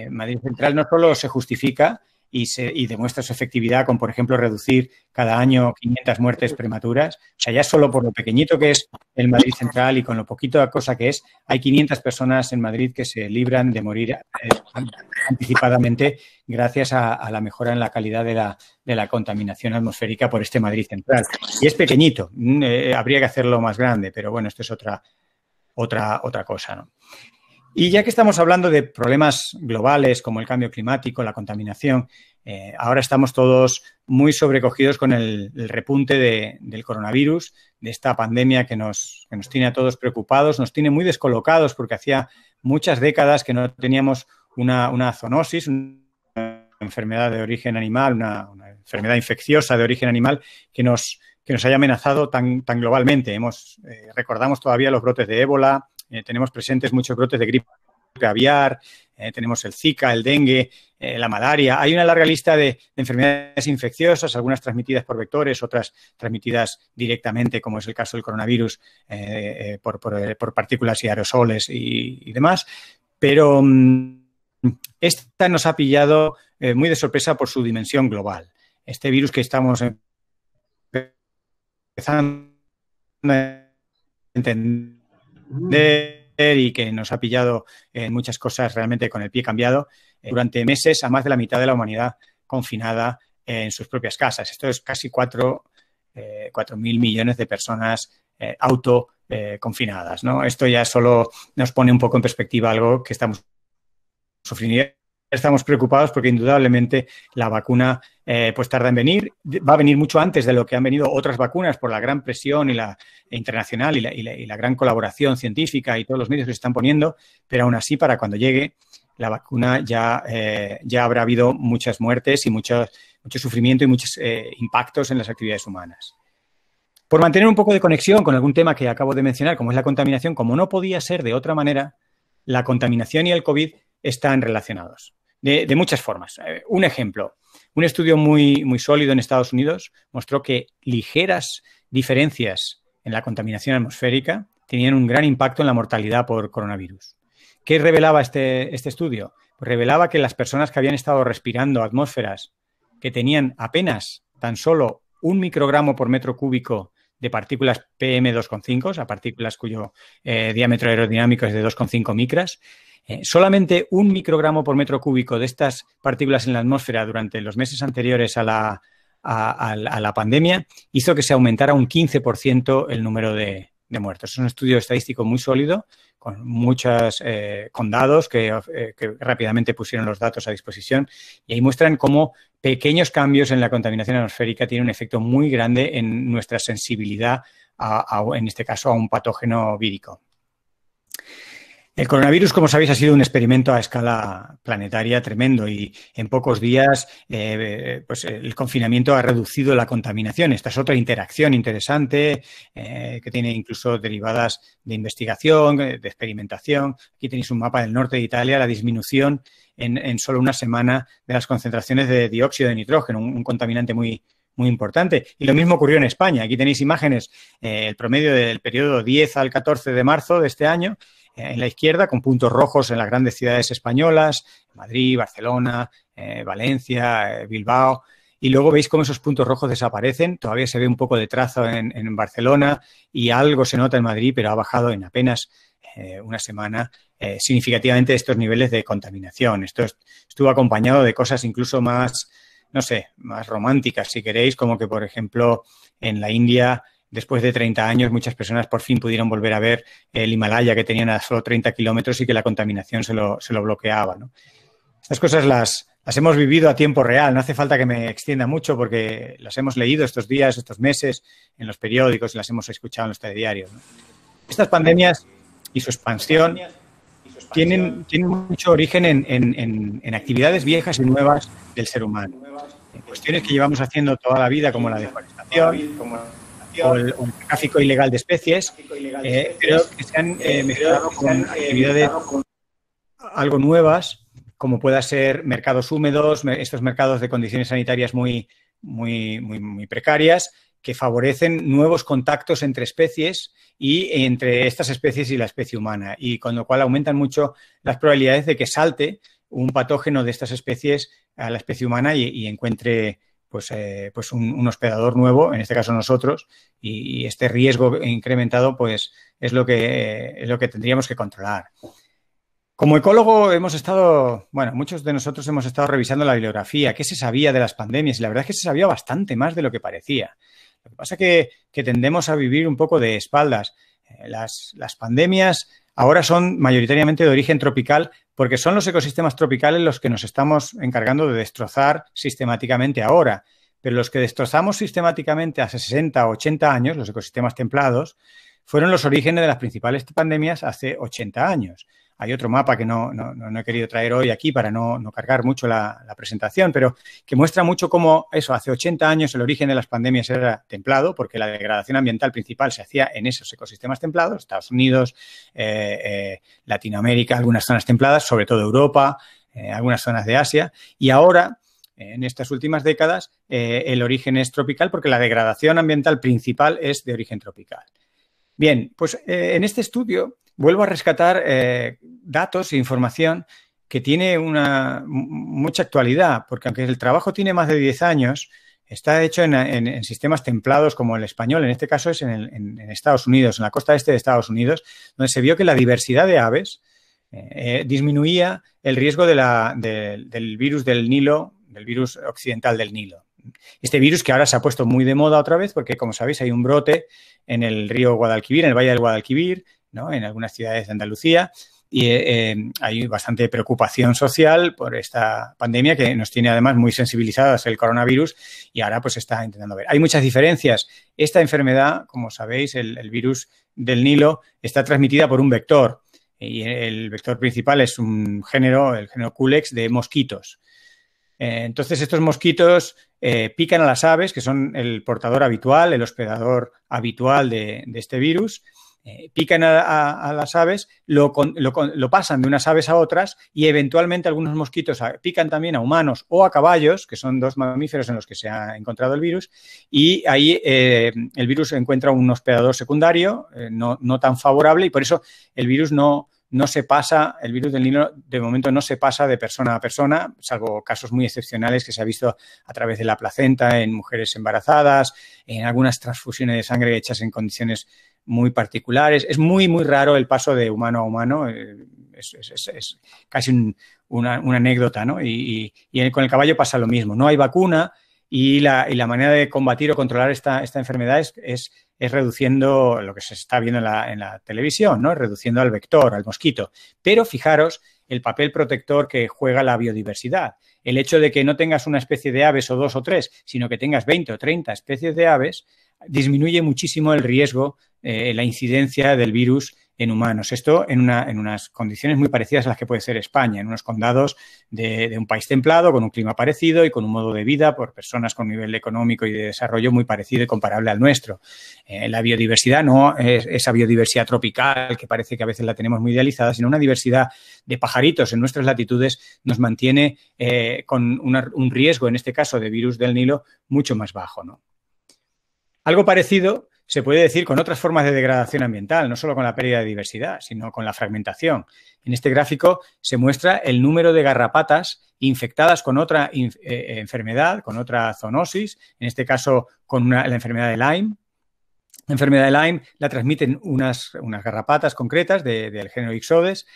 Madrid Central no solo se justifica y demuestra su efectividad con, por ejemplo, reducir cada año 500 muertes prematuras. O sea, ya solo por lo pequeñito que es el Madrid Central y con lo poquito de cosa que es, hay 500 personas en Madrid que se libran de morir anticipadamente gracias a la mejora en la calidad de la contaminación atmosférica por este Madrid Central. Y es pequeñito, habría que hacerlo más grande, pero bueno, esto es otra cosa, ¿no? Y ya que estamos hablando de problemas globales como el cambio climático, la contaminación, ahora estamos todos muy sobrecogidos con el repunte del coronavirus, de esta pandemia que nos tiene a todos preocupados, nos tiene muy descolocados porque hacía muchas décadas que no teníamos una zoonosis, una enfermedad de origen animal, una enfermedad infecciosa de origen animal que nos haya amenazado tan globalmente. Recordamos todavía los brotes de ébola. Tenemos presentes muchos brotes de gripe aviar, tenemos el Zika, el dengue, la malaria. Hay una larga lista de enfermedades infecciosas, algunas transmitidas por vectores, otras transmitidas directamente, como es el caso del coronavirus, por partículas y aerosoles y demás. Pero esta nos ha pillado muy de sorpresa por su dimensión global. Este virus que estamos empezando a entender y que nos ha pillado en muchas cosas realmente con el pie cambiado, durante meses a más de la mitad de la humanidad confinada en sus propias casas. Esto es casi 4.000 millones de personas autoconfinadas, ¿no? Esto ya solo nos pone un poco en perspectiva algo que estamos sufriendo. Estamos preocupados porque indudablemente la vacuna pues tarda en venir. Va a venir mucho antes de lo que han venido otras vacunas por la gran presión internacional y la gran colaboración científica y todos los medios que se están poniendo, pero aún así para cuando llegue la vacuna ya habrá habido muchas muertes y mucho sufrimiento y muchos impactos en las actividades humanas. Por mantener un poco de conexión con algún tema que acabo de mencionar, como es la contaminación, como no podía ser de otra manera, la contaminación y el COVID están relacionados. De muchas formas. Un ejemplo, un estudio muy, muy sólido en Estados Unidos mostró que ligeras diferencias en la contaminación atmosférica tenían un gran impacto en la mortalidad por coronavirus. ¿Qué revelaba este estudio? Pues revelaba que las personas que habían estado respirando atmósferas que tenían apenas tan solo 1 microgramo por metro cúbico de partículas PM2,5, o sea, partículas cuyo diámetro aerodinámico es de 2,5 micras, solamente 1 microgramo por metro cúbico de estas partículas en la atmósfera durante los meses anteriores a la pandemia hizo que se aumentara un 15% el número de muertos. Es un estudio estadístico muy sólido, con muchos datos que rápidamente pusieron los datos a disposición y ahí muestran cómo pequeños cambios en la contaminación atmosférica tienen un efecto muy grande en nuestra sensibilidad, en este caso, a un patógeno vírico. El coronavirus, como sabéis, ha sido un experimento a escala planetaria tremendo y en pocos días pues el confinamiento ha reducido la contaminación. Esta es otra interacción interesante que tiene incluso derivadas de investigación, de experimentación. Aquí tenéis un mapa del norte de Italia, la disminución en solo una semana de las concentraciones de dióxido de nitrógeno, un contaminante muy importante. Y lo mismo ocurrió en España. Aquí tenéis imágenes, el promedio del periodo 10 al 14 de marzo de este año, en la izquierda, con puntos rojos en las grandes ciudades españolas, Madrid, Barcelona, Valencia, Bilbao, y luego veis cómo esos puntos rojos desaparecen. Todavía se ve un poco de trazo en Barcelona y algo se nota en Madrid, pero ha bajado en apenas una semana significativamente estos niveles de contaminación. Esto estuvo acompañado de cosas incluso más, no sé, más románticas, si queréis, como que, por ejemplo, en la India, después de 30 años, muchas personas por fin pudieron volver a ver el Himalaya, que tenían a solo 30 kilómetros y que la contaminación se lo bloqueaba, ¿no? Estas cosas las hemos vivido a tiempo real. No hace falta que me extienda mucho porque las hemos leído estos días, estos meses, en los periódicos y las hemos escuchado en los telediarios, ¿no? Estas pandemias y su expansión tienen mucho origen en actividades viejas y nuevas del ser humano. En cuestiones que llevamos haciendo toda la vida, como la deforestación, o el tráfico ilegal de especies, pero que se han mezclado con actividades algo nuevas, como pueda ser mercados húmedos, estos mercados de condiciones sanitarias muy precarias, que favorecen nuevos contactos entre especies y entre estas especies y la especie humana, y con lo cual aumentan mucho las probabilidades de que salte un patógeno de estas especies a la especie humana y encuentre pues un hospedador nuevo, en este caso nosotros, y este riesgo incrementado pues es lo que tendríamos que controlar. Como ecólogo muchos de nosotros hemos estado revisando la bibliografía, qué se sabía de las pandemias, y la verdad es que se sabía bastante más de lo que parecía. Lo que pasa es que tendemos a vivir un poco de espaldas. Las pandemias ahora son mayoritariamente de origen tropical porque son los ecosistemas tropicales los que nos estamos encargando de destrozar sistemáticamente ahora. Pero los que destrozamos sistemáticamente hace 60 o 80 años, los ecosistemas templados, fueron los orígenes de las principales pandemias hace 80 años. Hay otro mapa que no he querido traer hoy aquí para no cargar mucho la presentación, pero que muestra mucho cómo eso, hace 80 años el origen de las pandemias era templado, porque la degradación ambiental principal se hacía en esos ecosistemas templados, Estados Unidos, Latinoamérica, algunas zonas templadas, sobre todo Europa, algunas zonas de Asia, y ahora, en estas últimas décadas, el origen es tropical porque la degradación ambiental principal es de origen tropical. Bien, pues en este estudio vuelvo a rescatar datos e información que tiene mucha actualidad, porque aunque el trabajo tiene más de 10 años, está hecho en sistemas templados como el español, en este caso es en Estados Unidos, en la costa este de Estados Unidos, donde se vio que la diversidad de aves disminuía el riesgo del virus del Nilo, del virus occidental del Nilo. Este virus que ahora se ha puesto muy de moda otra vez porque, como sabéis, hay un brote en el río Guadalquivir, en el valle del Guadalquivir, ¿no? En algunas ciudades de Andalucía, y hay bastante preocupación social por esta pandemia que nos tiene además muy sensibilizados el coronavirus y ahora pues se está intentando ver. Hay muchas diferencias. Esta enfermedad, como sabéis, el virus del Nilo, está transmitida por un vector y el vector principal es el género Culex de mosquitos. Entonces, estos mosquitos pican a las aves, que son el portador habitual, el hospedador habitual de este virus, pican a las aves, lo pasan de unas aves a otras y eventualmente algunos mosquitos pican también a humanos o a caballos, que son dos mamíferos en los que se ha encontrado el virus, y ahí el virus encuentra un hospedador secundario no tan favorable y por eso el virus no se pasa, el virus del Nilo de momento no se pasa de persona a persona, salvo casos muy excepcionales que se ha visto a través de la placenta en mujeres embarazadas, en algunas transfusiones de sangre hechas en condiciones muy particulares. Es muy, muy raro el paso de humano a humano, es casi una anécdota, ¿no? Y con el caballo pasa lo mismo, no hay vacuna y la manera de combatir o controlar esta enfermedad es reduciendo lo que se está viendo en la televisión, ¿no? Reduciendo al vector, al mosquito. Pero fijaros el papel protector que juega la biodiversidad. El hecho de que no tengas una especie de aves o dos o tres, sino que tengas 20 o 30 especies de aves, disminuye muchísimo el riesgo, la incidencia del virus en humanos. Esto en unas condiciones muy parecidas a las que puede ser España, en unos condados de un país templado, con un clima parecido y con un modo de vida por personas con nivel económico y de desarrollo muy parecido y comparable al nuestro. La biodiversidad no es esa biodiversidad tropical que parece que a veces la tenemos muy idealizada, sino una diversidad de pajaritos en nuestras latitudes nos mantiene con un riesgo, en este caso de virus del Nilo, mucho más bajo, ¿no? Algo parecido se puede decir con otras formas de degradación ambiental, no solo con la pérdida de diversidad, sino con la fragmentación. En este gráfico se muestra el número de garrapatas infectadas con otra enfermedad, con otra zoonosis, en este caso con la enfermedad de Lyme. La enfermedad de Lyme la transmiten unas garrapatas concretas del género Ixodes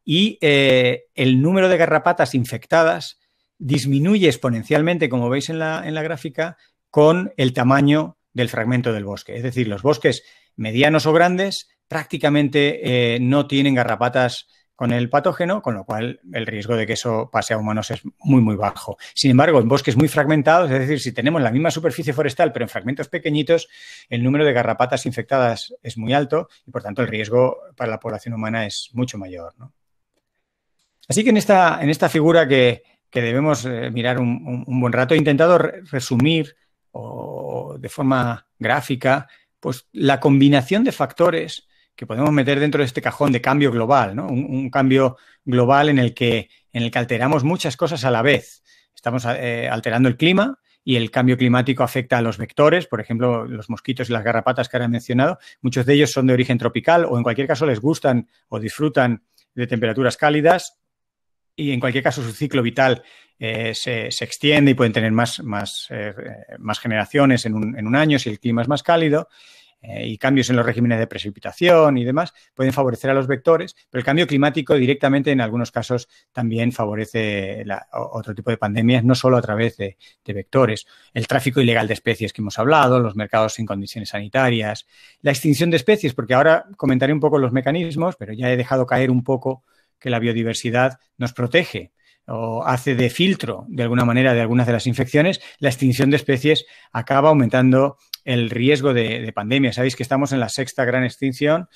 y el número de garrapatas infectadas disminuye exponencialmente, como veis en la gráfica, con el tamaño del fragmento del bosque. Es decir, los bosques medianos o grandes prácticamente no tienen garrapatas con el patógeno, con lo cual el riesgo de que eso pase a humanos es muy, muy bajo. Sin embargo, en bosques muy fragmentados, es decir, si tenemos la misma superficie forestal pero en fragmentos pequeñitos, el número de garrapatas infectadas es muy alto y, por tanto, el riesgo para la población humana es mucho mayor, ¿no? Así que en esta figura que debemos mirar un buen rato, he intentado resumir o de forma gráfica, pues la combinación de factores que podemos meter dentro de este cajón de cambio global, ¿no? Un cambio global en el que alteramos muchas cosas a la vez. Estamos alterando el clima y el cambio climático afecta a los vectores, por ejemplo, los mosquitos y las garrapatas que ahora he mencionado. Muchos de ellos son de origen tropical o en cualquier caso les gustan o disfrutan de temperaturas cálidas y en cualquier caso su ciclo vital se extiende y pueden tener más generaciones en un año si el clima es más cálido. Y cambios en los regímenes de precipitación y demás pueden favorecer a los vectores, pero el cambio climático directamente en algunos casos también favorece otro tipo de pandemias, no solo a través de vectores. El tráfico ilegal de especies que hemos hablado, los mercados sin condiciones sanitarias, la extinción de especies, porque ahora comentaré un poco los mecanismos, pero ya he dejado caer un poco que la biodiversidad nos protege o hace de filtro, de alguna manera, de algunas de las infecciones. La extinción de especies acaba aumentando el riesgo de pandemia. Sabéis que estamos en la sexta gran extinción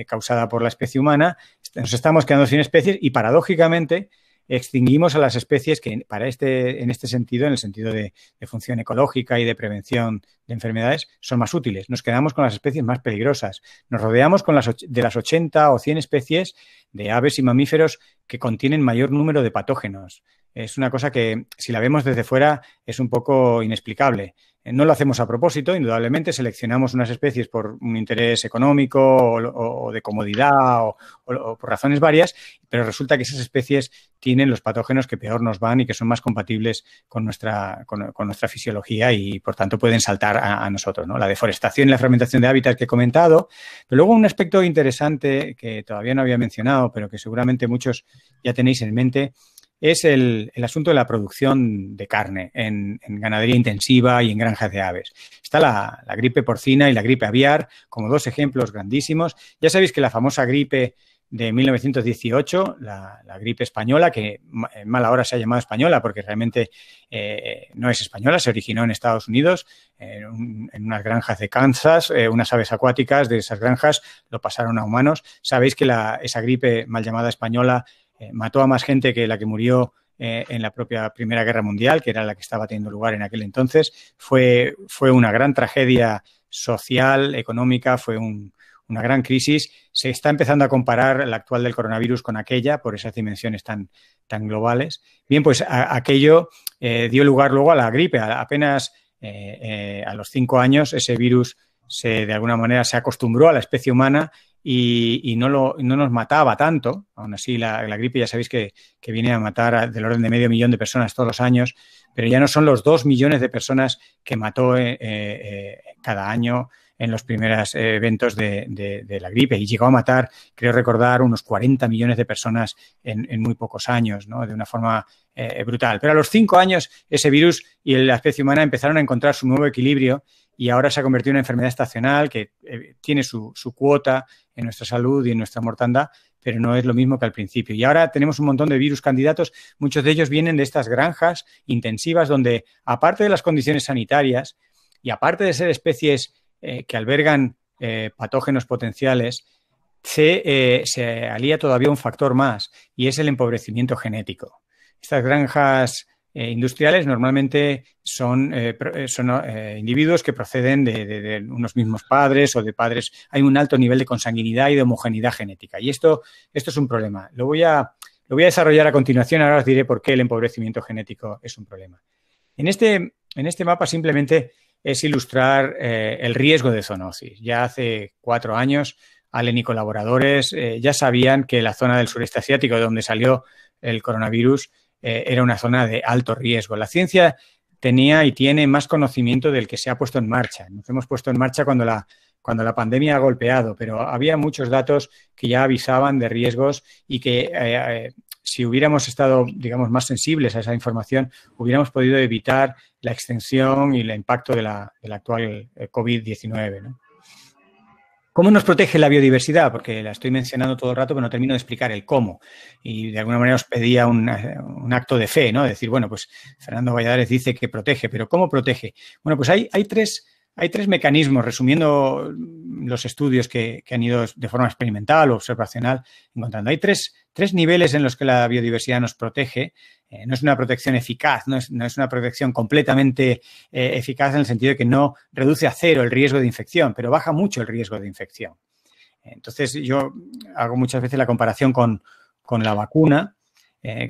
causada por la especie humana. Nos estamos quedando sin especies y, paradójicamente, extinguimos a las especies que en este sentido, en el sentido de función ecológica y de prevención de enfermedades, son más útiles. Nos quedamos con las especies más peligrosas. Nos rodeamos de las 80 o 100 especies de aves y mamíferos que contienen mayor número de patógenos. Es una cosa que, si la vemos desde fuera, es un poco inexplicable. No lo hacemos a propósito, indudablemente seleccionamos unas especies por un interés económico o de comodidad o por razones varias, pero resulta que esas especies tienen los patógenos que peor nos van y que son más compatibles con nuestra fisiología y, por tanto, pueden saltar a nosotros, ¿no? La deforestación y la fragmentación de hábitats que he comentado, pero luego un aspecto interesante que todavía no había mencionado, pero que seguramente muchos ya tenéis en mente, es el asunto de la producción de carne en ganadería intensiva y en granjas de aves. Está la gripe porcina y la gripe aviar como dos ejemplos grandísimos. Ya sabéis que la famosa gripe de 1918, la gripe española, que en mala hora se ha llamado española porque realmente no es española, se originó en Estados Unidos, en unas granjas de Kansas, unas aves acuáticas de esas granjas lo pasaron a humanos. Sabéis que esa gripe mal llamada española mató a más gente que la que murió en la propia Primera Guerra Mundial, que era la que estaba teniendo lugar en aquel entonces. Fue una gran tragedia social, económica, fue una gran crisis. Se está empezando a comparar la actual del coronavirus con aquella por esas dimensiones tan globales. Bien, pues aquello dio lugar luego a la gripe. Apenas a los 5 años ese virus de alguna manera se acostumbró a la especie humana y no nos mataba tanto. Aún así, la gripe ya sabéis que viene a matar del orden de 500.000 de personas todos los años, pero ya no son los 2 millones de personas que mató cada año en los primeros eventos de la gripe, y llegó a matar, creo recordar, unos 40 millones de personas en muy pocos años, ¿no? De una forma brutal. Pero a los 5 años ese virus y la especie humana empezaron a encontrar su nuevo equilibrio y ahora se ha convertido en una enfermedad estacional que tiene su cuota en nuestra salud y en nuestra mortandad, pero no es lo mismo que al principio. Y ahora tenemos un montón de virus candidatos, muchos de ellos vienen de estas granjas intensivas donde, aparte de las condiciones sanitarias y aparte de ser especies que albergan patógenos potenciales, se alía todavía un factor más y es el empobrecimiento genético. Estas granjas industriales normalmente son individuos que proceden de unos mismos padres o de padres. Hay un alto nivel de consanguinidad y de homogeneidad genética y esto es un problema. Lo voy a desarrollar a continuación. Ahora os diré por qué el empobrecimiento genético es un problema. En este mapa simplemente es ilustrar el riesgo de zoonosis. Ya hace 4 años, Allen y colaboradores ya sabían que la zona del sureste asiático, de donde salió el coronavirus, era una zona de alto riesgo. La ciencia tenía y tiene más conocimiento del que se ha puesto en marcha. Nos hemos puesto en marcha cuando la pandemia ha golpeado, pero había muchos datos que ya avisaban de riesgos y que si hubiéramos estado, digamos, más sensibles a esa información, hubiéramos podido evitar la extensión y el impacto de la actual COVID-19, ¿no? ¿Cómo nos protege la biodiversidad? Porque la estoy mencionando todo el rato, pero no termino de explicar el cómo. Y de alguna manera os pedía un acto de fe, ¿no? Decir, bueno, pues Fernando Valladares dice que protege, pero ¿cómo protege? Bueno, pues hay hay tres mecanismos, resumiendo los estudios que han ido de forma experimental o observacional encontrando. Hay tres niveles en los que la biodiversidad nos protege. No es una protección eficaz, no es una protección completamente eficaz en el sentido de que no reduce a cero el riesgo de infección, pero baja mucho el riesgo de infección. Entonces, yo hago muchas veces la comparación con la vacuna,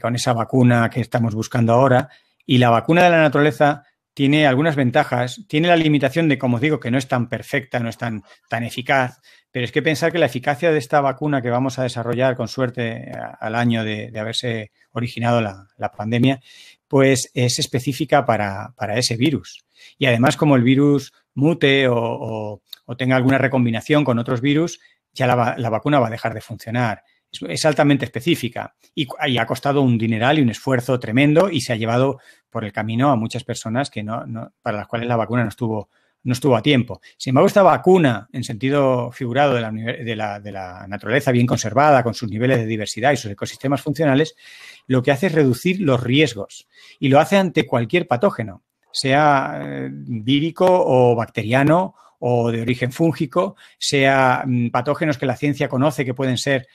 con esa vacuna que estamos buscando ahora, y la vacuna de la naturaleza tiene algunas ventajas, tiene la limitación de, como digo, que no es tan perfecta, no es tan eficaz, pero es que pensar que la eficacia de esta vacuna que vamos a desarrollar con suerte al año de haberse originado la pandemia, pues es específica para ese virus. Y además, como el virus mute o tenga alguna recombinación con otros virus, ya la vacuna va a dejar de funcionar. Es altamente específica y ha costado un dineral y un esfuerzo tremendo y se ha llevado por el camino a muchas personas que para las cuales la vacuna no estuvo a tiempo. Sin embargo, esta vacuna, en sentido figurado de la naturaleza bien conservada, con sus niveles de diversidad y sus ecosistemas funcionales, lo que hace es reducir los riesgos y lo hace ante cualquier patógeno, sea vírico o bacteriano o de origen fúngico, sea patógenos que la ciencia conoce que pueden ser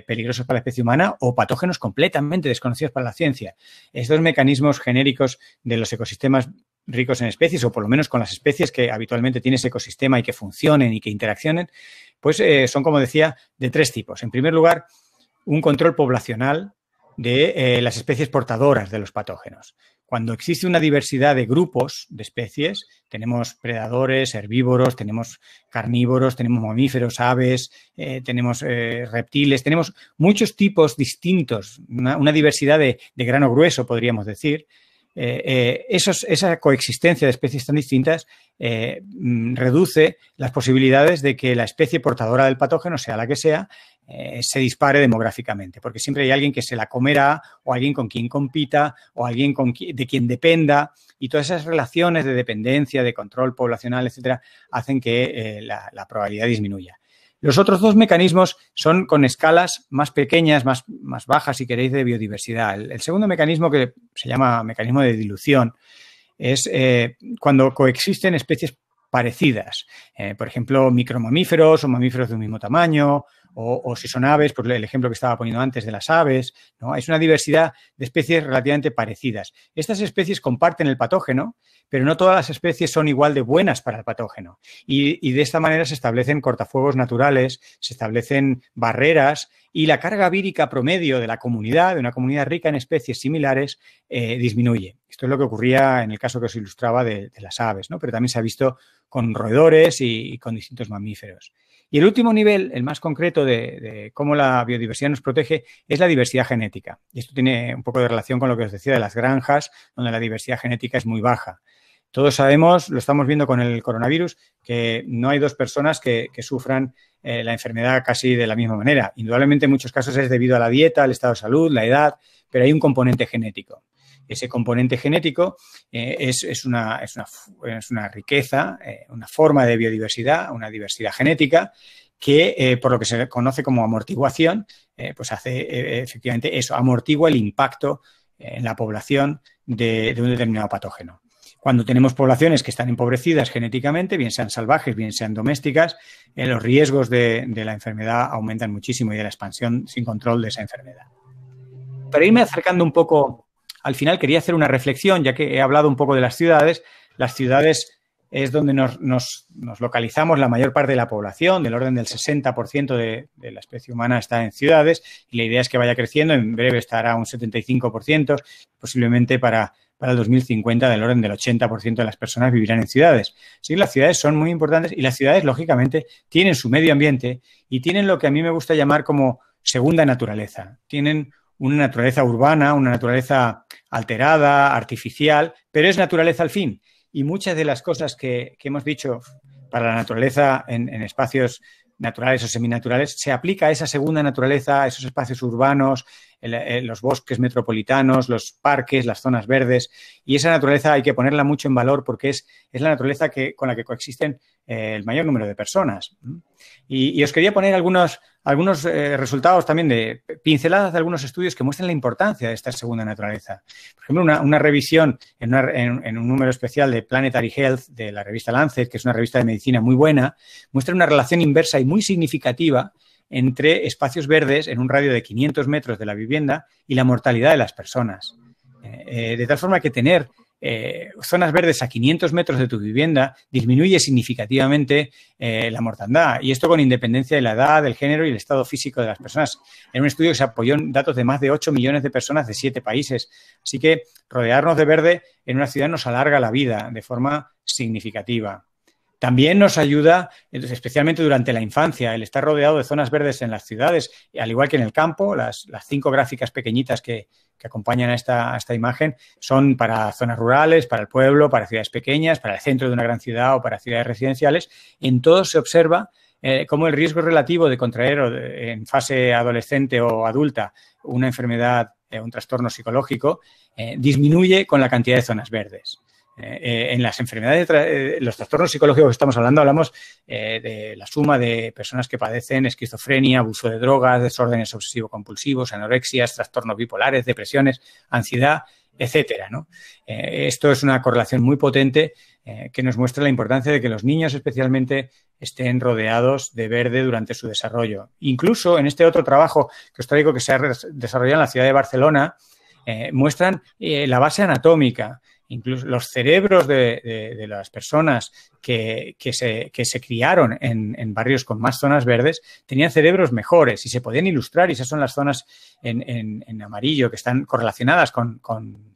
peligrosos para la especie humana o patógenos completamente desconocidos para la ciencia. Estos mecanismos genéricos de los ecosistemas ricos en especies, o por lo menos con las especies que habitualmente tiene ese ecosistema y que funcionen y que interaccionen, pues son, como decía, de tres tipos. En primer lugar, un control poblacional de las especies portadoras de los patógenos. Cuando existe una diversidad de grupos de especies, tenemos predadores, herbívoros, tenemos carnívoros, tenemos mamíferos, aves, tenemos reptiles, tenemos muchos tipos distintos, una diversidad de grano grueso, podríamos decir. Esa coexistencia de especies tan distintas reduce las posibilidades de que la especie portadora del patógeno, sea la que sea, se dispare demográficamente, porque siempre hay alguien que se la comerá o alguien con quien compita o alguien de quien dependa, y todas esas relaciones de dependencia, de control poblacional, etcétera, hacen que la probabilidad disminuya. Los otros dos mecanismos son con escalas más pequeñas, más bajas, si queréis, de biodiversidad. El segundo mecanismo, que se llama mecanismo de dilución, es cuando coexisten especies parecidas. Por ejemplo, micromamíferos o mamíferos de un mismo tamaño, o si son aves, pues el ejemplo que estaba poniendo antes de las aves, ¿no? Es una diversidad de especies relativamente parecidas. Estas especies comparten el patógeno, pero no todas las especies son igual de buenas para el patógeno. Y de esta manera se establecen cortafuegos naturales, se establecen barreras y la carga vírica promedio de la comunidad, de una comunidad rica en especies similares, disminuye. Esto es lo que ocurría en el caso que os ilustraba de las aves, ¿no? Pero también se ha visto con roedores y con distintos mamíferos. Y el último nivel, el más concreto de cómo la biodiversidad nos protege, es la diversidad genética. Y esto tiene un poco de relación con lo que os decía de las granjas, donde la diversidad genética es muy baja. Todos sabemos, lo estamos viendo con el coronavirus, que no hay dos personas que sufran la enfermedad casi de la misma manera. Indudablemente en muchos casos es debido a la dieta, al estado de salud, la edad, pero hay un componente genético. Ese componente genético es una riqueza, una forma de biodiversidad, una diversidad genética que, por lo que se conoce como amortiguación, pues hace efectivamente eso, amortigua el impacto en la población de un determinado patógeno. Cuando tenemos poblaciones que están empobrecidas genéticamente, bien sean salvajes, bien sean domésticas, los riesgos de la enfermedad aumentan muchísimo y de la expansión sin control de esa enfermedad. Para irme acercando un poco al final, quería hacer una reflexión, ya que he hablado un poco de las ciudades. Las ciudades es donde nos localizamos la mayor parte de la población, del orden del 60% de la especie humana está en ciudades, y la idea es que vaya creciendo, en breve estará un 75%, posiblemente para el 2050 del orden del 80% de las personas vivirán en ciudades. Sí, las ciudades son muy importantes y las ciudades, lógicamente, tienen su medio ambiente y tienen lo que a mí me gusta llamar como segunda naturaleza. Tienen una naturaleza urbana, una naturaleza alterada, artificial, pero es naturaleza al fin. Y muchas de las cosas que hemos dicho para la naturaleza en espacios naturales o seminaturales se aplica a esa segunda naturaleza, a esos espacios urbanos, los bosques metropolitanos, los parques, las zonas verdes, y esa naturaleza hay que ponerla mucho en valor porque es la naturaleza con la que coexisten el mayor número de personas. Y os quería poner algunos resultados también de pinceladas de algunos estudios que muestran la importancia de esta segunda naturaleza. Por ejemplo, una revisión en un número especial de Planetary Health de la revista Lancet, que es una revista de medicina muy buena, muestra una relación inversa y muy significativa entre espacios verdes en un radio de 500 metros de la vivienda y la mortalidad de las personas. De tal forma que tener zonas verdes a 500 metros de tu vivienda disminuye significativamente la mortandad, y esto con independencia de la edad, del género y el estado físico de las personas. En un estudio que se apoyó en datos de más de 8 millones de personas de 7 países. Así que rodearnos de verde en una ciudad nos alarga la vida de forma significativa. También nos ayuda, especialmente durante la infancia, el estar rodeado de zonas verdes en las ciudades, al igual que en el campo. Las 5 gráficas pequeñitas que acompañan a esta imagen son para zonas rurales, para el pueblo, para ciudades pequeñas, para el centro de una gran ciudad o para ciudades residenciales. En todos se observa cómo el riesgo relativo de contraer en fase adolescente o adulta una enfermedad, un trastorno psicológico, disminuye con la cantidad de zonas verdes. En las enfermedades, los trastornos psicológicos que estamos hablando, hablamos de la suma de personas que padecen esquizofrenia, abuso de drogas, desórdenes obsesivo-compulsivos, anorexias, trastornos bipolares, depresiones, ansiedad, etcétera, ¿no? Esto es una correlación muy potente que nos muestra la importancia de que los niños especialmente estén rodeados de verde durante su desarrollo. Incluso en este otro trabajo que os traigo, que se ha desarrollado en la ciudad de Barcelona, muestran la base anatómica. Incluso los cerebros de las personas que se criaron en barrios con más zonas verdes tenían cerebros mejores y se podían ilustrar, y esas son las zonas en amarillo que están correlacionadas con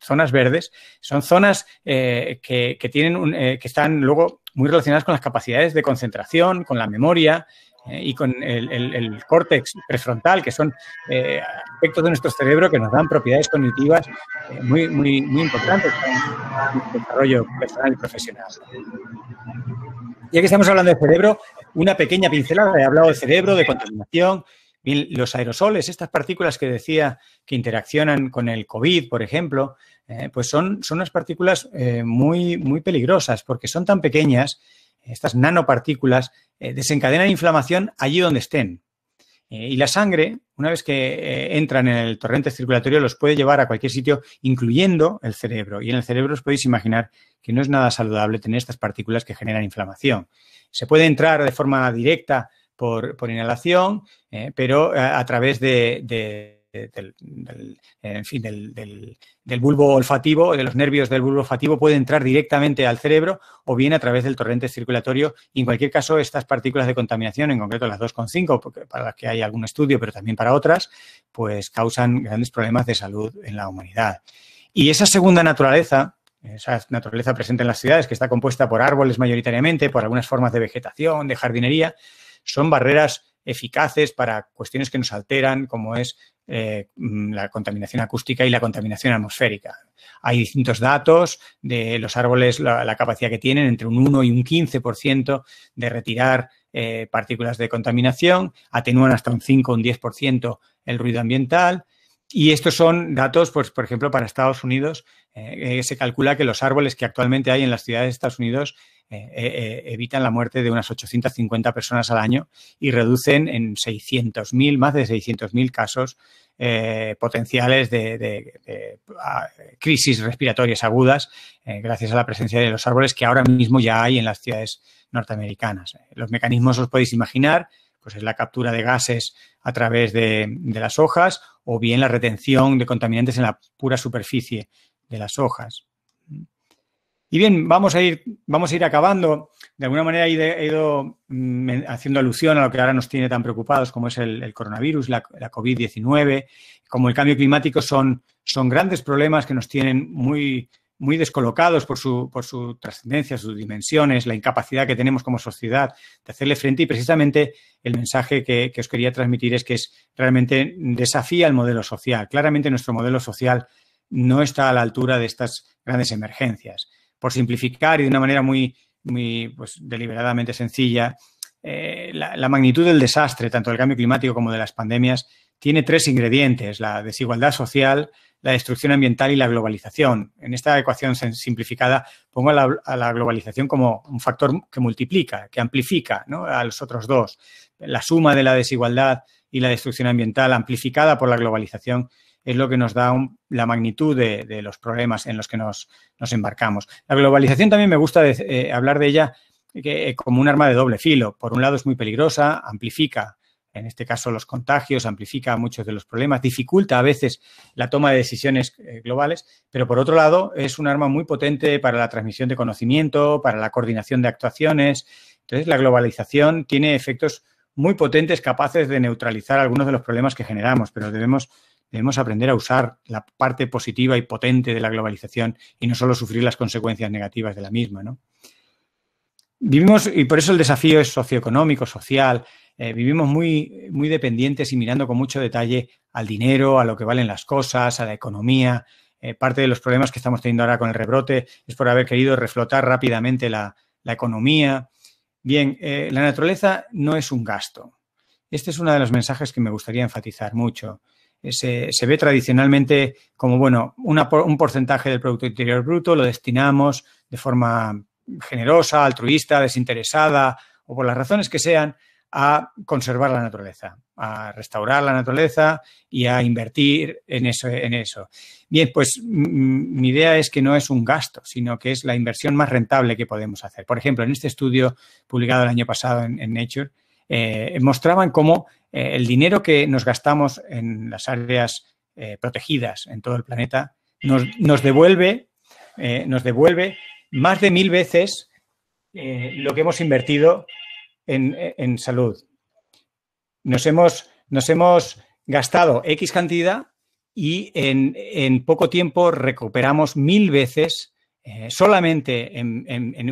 zonas verdes. Son zonas que están luego muy relacionadas con las capacidades de concentración, con la memoria, y con el córtex prefrontal, que son aspectos de nuestro cerebro que nos dan propiedades cognitivas muy importantes para nuestro desarrollo personal y profesional. Ya que estamos hablando de cerebro, una pequeña pincelada. He hablado de cerebro, de contaminación. Bien, los aerosoles, estas partículas que decía que interaccionan con el COVID, por ejemplo, pues son unas partículas muy peligrosas porque son tan pequeñas. Estas nanopartículas desencadenan inflamación allí donde estén. Y la sangre, una vez que entran en el torrente circulatorio, los puede llevar a cualquier sitio, incluyendo el cerebro. Y en el cerebro os podéis imaginar que no es nada saludable tener estas partículas que generan inflamación. Se puede entrar de forma directa por inhalación, pero a través del bulbo olfativo, de los nervios del bulbo olfativo, puede entrar directamente al cerebro o bien a través del torrente circulatorio. Y en cualquier caso, estas partículas de contaminación, en concreto las 2,5, porque para las que hay algún estudio, pero también para otras, pues causan grandes problemas de salud en la humanidad. Y esa segunda naturaleza, esa naturaleza presente en las ciudades, que está compuesta por árboles mayoritariamente, por algunas formas de vegetación, de jardinería, son barreras eficaces para cuestiones que nos alteran, como es la contaminación acústica y la contaminación atmosférica. Hay distintos datos de los árboles, la capacidad que tienen entre un 1 y un 15% de retirar partículas de contaminación, atenúan hasta un 5 o un 10% el ruido ambiental. Y estos son datos, pues, por ejemplo, para Estados Unidos, se calcula que los árboles que actualmente hay en las ciudades de Estados Unidos evitan la muerte de unas 850 personas al año y reducen en 600.000, más de 600.000 casos potenciales de crisis respiratorias agudas gracias a la presencia de los árboles que ahora mismo ya hay en las ciudades norteamericanas. Los mecanismos os podéis imaginar, pues es la captura de gases a través de las hojas o bien la retención de contaminantes en la pura superficie de las hojas. Y bien, vamos a ir acabando. De alguna manera he ido haciendo alusión a lo que ahora nos tiene tan preocupados, como es el coronavirus, la COVID-19, como el cambio climático, son grandes problemas que nos tienen muy descolocados por su trascendencia, sus dimensiones, la incapacidad que tenemos como sociedad de hacerle frente, y precisamente el mensaje que os quería transmitir es que realmente desafía el modelo social. Claramente nuestro modelo social no está a la altura de estas grandes emergencias. Por simplificar y de una manera muy pues, deliberadamente sencilla, la magnitud del desastre, tanto del cambio climático como de las pandemias, tiene 3 ingredientes: la desigualdad social, la destrucción ambiental y la globalización. En esta ecuación simplificada pongo a la globalización como un factor que multiplica, que amplifica, ¿no?, a los otros dos. La suma de la desigualdad y la destrucción ambiental amplificada por la globalización es lo que nos da la magnitud de los problemas en los que nos embarcamos. La globalización también me gusta hablar de ella como un arma de doble filo. Por un lado es muy peligrosa, amplifica, en este caso, los contagios, amplifica muchos de los problemas, dificulta a veces la toma de decisiones globales, pero por otro lado es un arma muy potente para la transmisión de conocimiento, para la coordinación de actuaciones. Entonces, la globalización tiene efectos muy potentes capaces de neutralizar algunos de los problemas que generamos, pero debemos aprender a usar la parte positiva y potente de la globalización y no solo sufrir las consecuencias negativas de la misma, ¿no? Vivimos, y por eso el desafío es socioeconómico, social. Vivimos muy dependientes y mirando con mucho detalle al dinero, a lo que valen las cosas, a la economía. Parte de los problemas que estamos teniendo ahora con el rebrote es por haber querido reflotar rápidamente la economía. Bien, la naturaleza no es un gasto. Este es uno de los mensajes que me gustaría enfatizar mucho. Se ve tradicionalmente como, bueno, un porcentaje del Producto Interior Bruto, lo destinamos de forma generosa, altruista, desinteresada o por las razones que sean a conservar la naturaleza, a restaurar la naturaleza y a invertir en eso. Bien, pues mi idea es que no es un gasto, sino que es la inversión más rentable que podemos hacer. Por ejemplo, en este estudio publicado el año pasado en Nature, mostraban cómo el dinero que nos gastamos en las áreas protegidas en todo el planeta nos devuelve más de 1000 veces lo que hemos invertido en salud. Nos hemos gastado X cantidad y en poco tiempo recuperamos 1000 veces solamente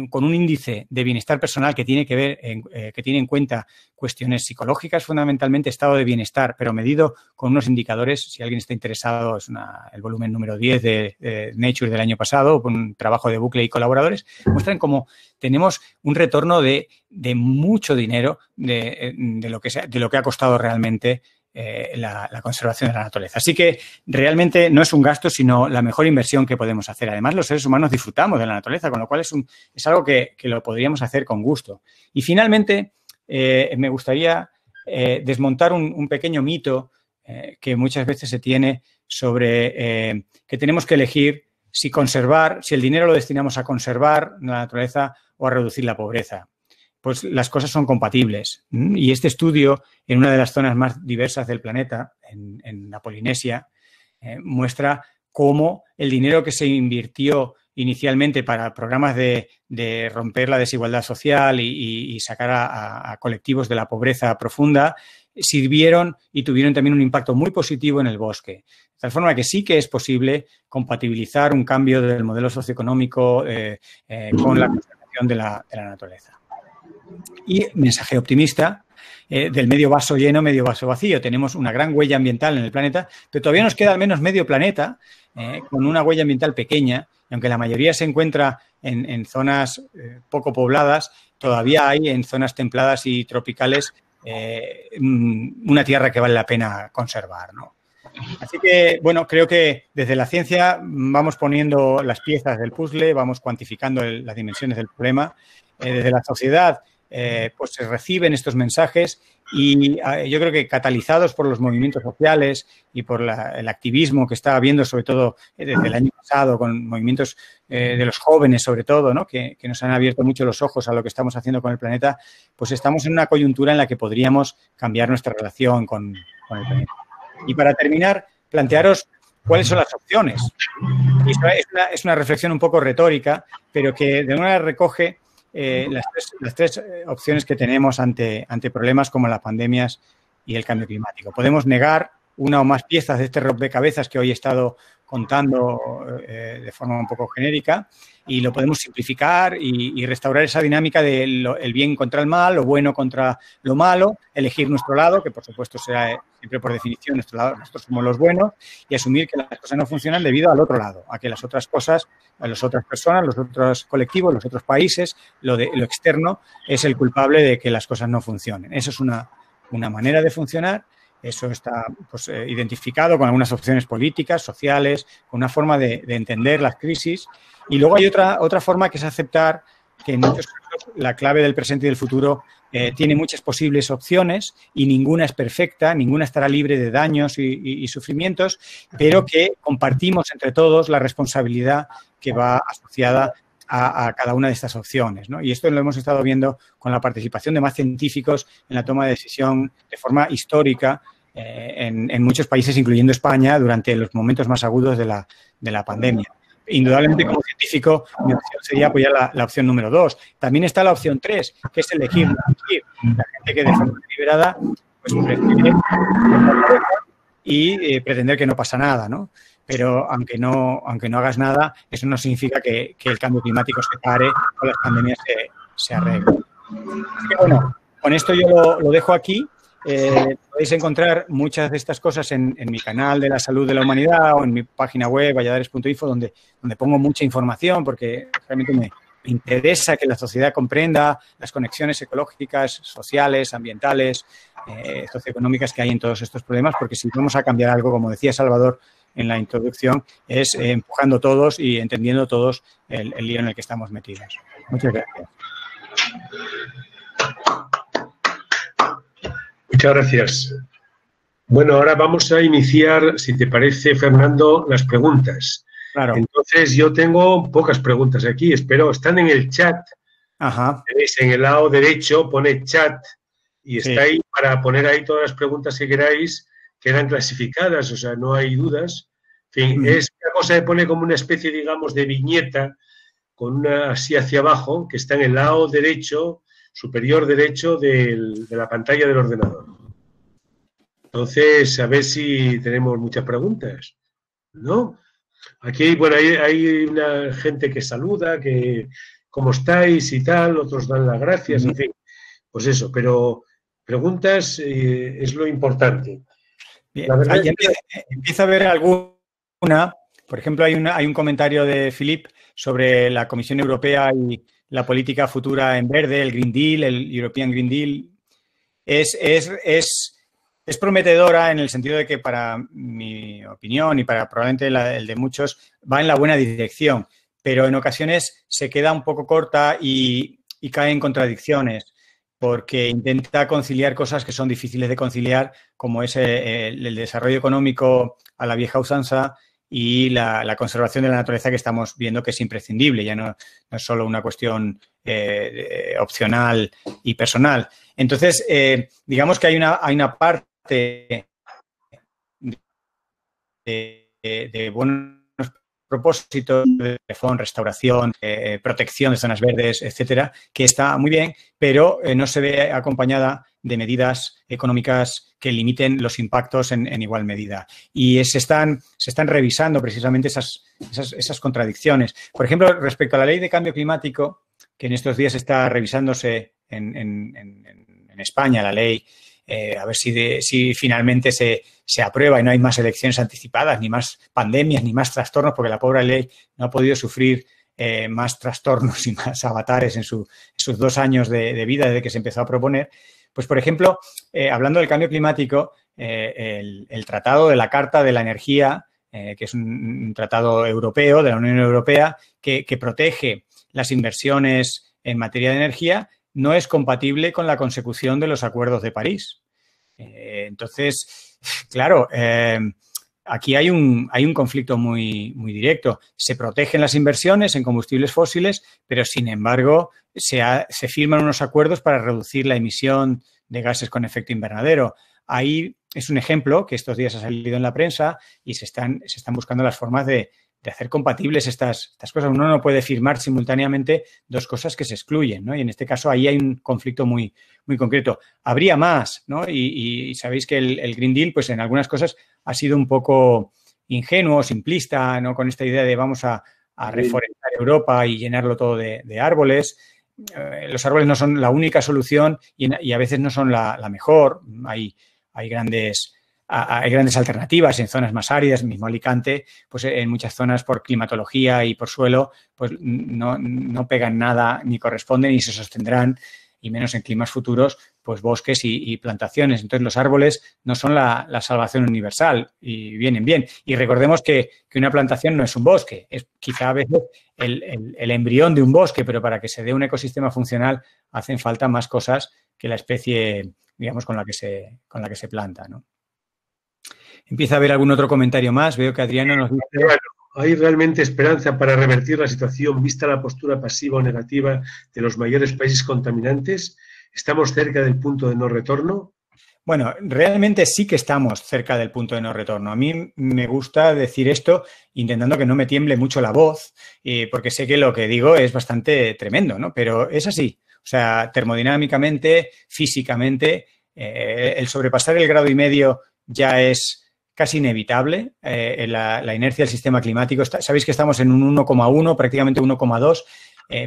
con un índice de bienestar personal que tiene que tiene en cuenta cuestiones psicológicas, fundamentalmente estado de bienestar, pero medido con unos indicadores. Si alguien está interesado, es el volumen número 10 de Nature del año pasado, con un trabajo de Buckley y colaboradores, muestran cómo tenemos un retorno de mucho dinero de lo que ha costado realmente la conservación de la naturaleza. Así que realmente no es un gasto, sino la mejor inversión que podemos hacer. Además, los seres humanos disfrutamos de la naturaleza, con lo cual es algo que lo podríamos hacer con gusto. Y finalmente, me gustaría desmontar un pequeño mito que muchas veces se tiene sobre que tenemos que elegir si el dinero lo destinamos a conservar la naturaleza o a reducir la pobreza. Pues las cosas son compatibles. Y este estudio, en una de las zonas más diversas del planeta, en la Polinesia, muestra cómo el dinero que se invirtió inicialmente para programas de romper la desigualdad social y sacar a colectivos de la pobreza profunda, sirvieron y tuvieron también un impacto muy positivo en el bosque. De tal forma que sí que es posible compatibilizar un cambio del modelo socioeconómico con la conservación de la naturaleza. Y mensaje optimista del medio vaso lleno, medio vaso vacío. Tenemos una gran huella ambiental en el planeta, pero todavía nos queda al menos medio planeta con una huella ambiental pequeña. Y aunque la mayoría se encuentra en zonas poco pobladas, todavía hay en zonas templadas y tropicales una tierra que vale la pena conservar, ¿no? Así que, bueno, creo que desde la ciencia vamos poniendo las piezas del puzzle, vamos cuantificando las dimensiones del problema. Desde la sociedad, pues se reciben estos mensajes y yo creo que catalizados por los movimientos sociales y por el activismo que está habiendo, sobre todo desde el año pasado, con movimientos de los jóvenes, sobre todo, ¿no?, que nos han abierto mucho los ojos a lo que estamos haciendo con el planeta, pues estamos en una coyuntura en la que podríamos cambiar nuestra relación con el planeta. Y para terminar, plantearos cuáles son las opciones. Y es una reflexión un poco retórica, pero que de alguna manera recoge las tres opciones que tenemos ante problemas como las pandemias y el cambio climático. Podemos negar una o más piezas de este rompecabezas que hoy he estado contando de forma un poco genérica y lo podemos simplificar y restaurar esa dinámica del bien contra el mal, lo bueno contra lo malo, elegir nuestro lado, que por supuesto será siempre por definición nuestro lado, nosotros somos los buenos, y asumir que las cosas no funcionan debido al otro lado, a que las otras cosas, las otras personas, los otros colectivos, los otros países, lo externo es el culpable de que las cosas no funcionen. Eso es una manera de funcionar. Eso está pues, identificado con algunas opciones políticas, sociales, con una forma de entender las crisis. Y luego hay otra forma que es aceptar que en muchos casos la clave del presente y del futuro tiene muchas posibles opciones y ninguna es perfecta, ninguna estará libre de daños y sufrimientos, pero que compartimos entre todos la responsabilidad que va asociada a cada una de estas opciones, ¿no? Y esto lo hemos estado viendo con la participación de más científicos en la toma de decisión de forma histórica en muchos países, incluyendo España, durante los momentos más agudos de la pandemia. Indudablemente, como científico, mi opción sería apoyar la opción número 2. También está la opción 3, que es elegir. La gente que de forma deliberada pues, prefiere y pretender que no pasa nada, ¿no? Pero aunque no hagas nada, eso no significa que el cambio climático se pare o las pandemias se arreglen. Así que, bueno, con esto yo lo dejo aquí. Podéis encontrar muchas de estas cosas en mi canal de la salud de la humanidad o en mi página web, valladares.info, donde pongo mucha información porque realmente me interesa que la sociedad comprenda las conexiones ecológicas, sociales, ambientales, socioeconómicas que hay en todos estos problemas, porque si vamos a cambiar algo, como decía Salvador en la introducción, es empujando todos y entendiendo todos el lío en el que estamos metidos. Muchas gracias. Muchas gracias. Bueno, ahora vamos a iniciar, si te parece, Fernando, las preguntas. Claro. Entonces, yo tengo pocas preguntas aquí, espero, están en el chat. Ajá. Veis, en el lado derecho pone chat y está Sí. ahí para poner ahí todas las preguntas que queráis, quedan clasificadas, o sea, no hay dudas. En fin, es una cosa que pone como una especie, digamos, de viñeta con una así hacia abajo, que está en el lado derecho, superior derecho de la pantalla del ordenador. Entonces, a ver si tenemos muchas preguntas, ¿no? Aquí, bueno, hay una gente que saluda, que cómo estáis y tal, otros dan las gracias, en fin, pues eso, pero preguntas es lo importante. Bien. Empieza a haber alguna, por ejemplo, hay un comentario de Philip sobre la Comisión Europea y la política futura en verde, el Green Deal, el European Green Deal. Es prometedora en el sentido de que, para mi opinión y para probablemente el de muchos, va en la buena dirección, pero en ocasiones se queda un poco corta y cae en contradicciones, porque intenta conciliar cosas que son difíciles de conciliar, como es el desarrollo económico a la vieja usanza y la conservación de la naturaleza, que estamos viendo que es imprescindible, ya no es solo una cuestión opcional y personal. Entonces, digamos que hay una parte de buenos propósitos de reforma, restauración, protección de zonas verdes, etcétera, que está muy bien, pero no se ve acompañada de medidas económicas que limiten los impactos en igual medida. Y se están revisando precisamente esas contradicciones. Por ejemplo, respecto a la ley de cambio climático, que en estos días está revisándose en España, la ley, a ver si finalmente se aprueba y no hay más elecciones anticipadas, ni más pandemias, ni más trastornos, porque la pobre ley no ha podido sufrir más trastornos y más avatares en sus 2 años de vida desde que se empezó a proponer. Pues, por ejemplo, hablando del cambio climático, el tratado de la Carta de la Energía, que es un tratado europeo, de la Unión Europea, que protege las inversiones en materia de energía, no es compatible con la consecución de los acuerdos de París. Entonces, claro, aquí hay un conflicto muy directo. Se protegen las inversiones en combustibles fósiles, pero, sin embargo, se firman unos acuerdos para reducir la emisión de gases con efecto invernadero. Ahí es un ejemplo que estos días ha salido en la prensa y se están buscando las formas de hacer compatibles estas cosas. Uno no puede firmar simultáneamente 2 cosas que se excluyen, ¿no? Y en este caso ahí hay un conflicto muy concreto. Habría más, ¿no? Y sabéis que el Green Deal, pues en algunas cosas ha sido un poco ingenuo, simplista, ¿no? Con esta idea de vamos a reforestar Europa y llenarlo todo de árboles. Los árboles no son la única solución y a veces no son la mejor. Hay grandes alternativas en zonas más áridas, mismo Alicante, pues en muchas zonas por climatología y por suelo, pues no pegan nada, ni corresponden, ni se sostendrán, y menos en climas futuros, pues bosques y plantaciones. Entonces, los árboles no son la salvación universal y vienen bien. Y recordemos que una plantación no es un bosque, es quizá a veces el embrión de un bosque, pero para que se dé un ecosistema funcional hacen falta más cosas que la especie, digamos, con la que se planta, ¿no? Empieza a haber algún otro comentario más. Veo que Adriano nos dice... Bueno, ¿hay realmente esperanza para revertir la situación vista la postura pasiva o negativa de los mayores países contaminantes? ¿Estamos cerca del punto de no retorno? Bueno, realmente sí que estamos cerca del punto de no retorno. A mí me gusta decir esto intentando que no me tiemble mucho la voz, porque sé que lo que digo es bastante tremendo, ¿no? Pero es así. O sea, termodinámicamente, físicamente, el sobrepasar el 1,5 grados ya es casi inevitable. La inercia del sistema climático, sabéis que estamos en un 1,1, prácticamente 1,2.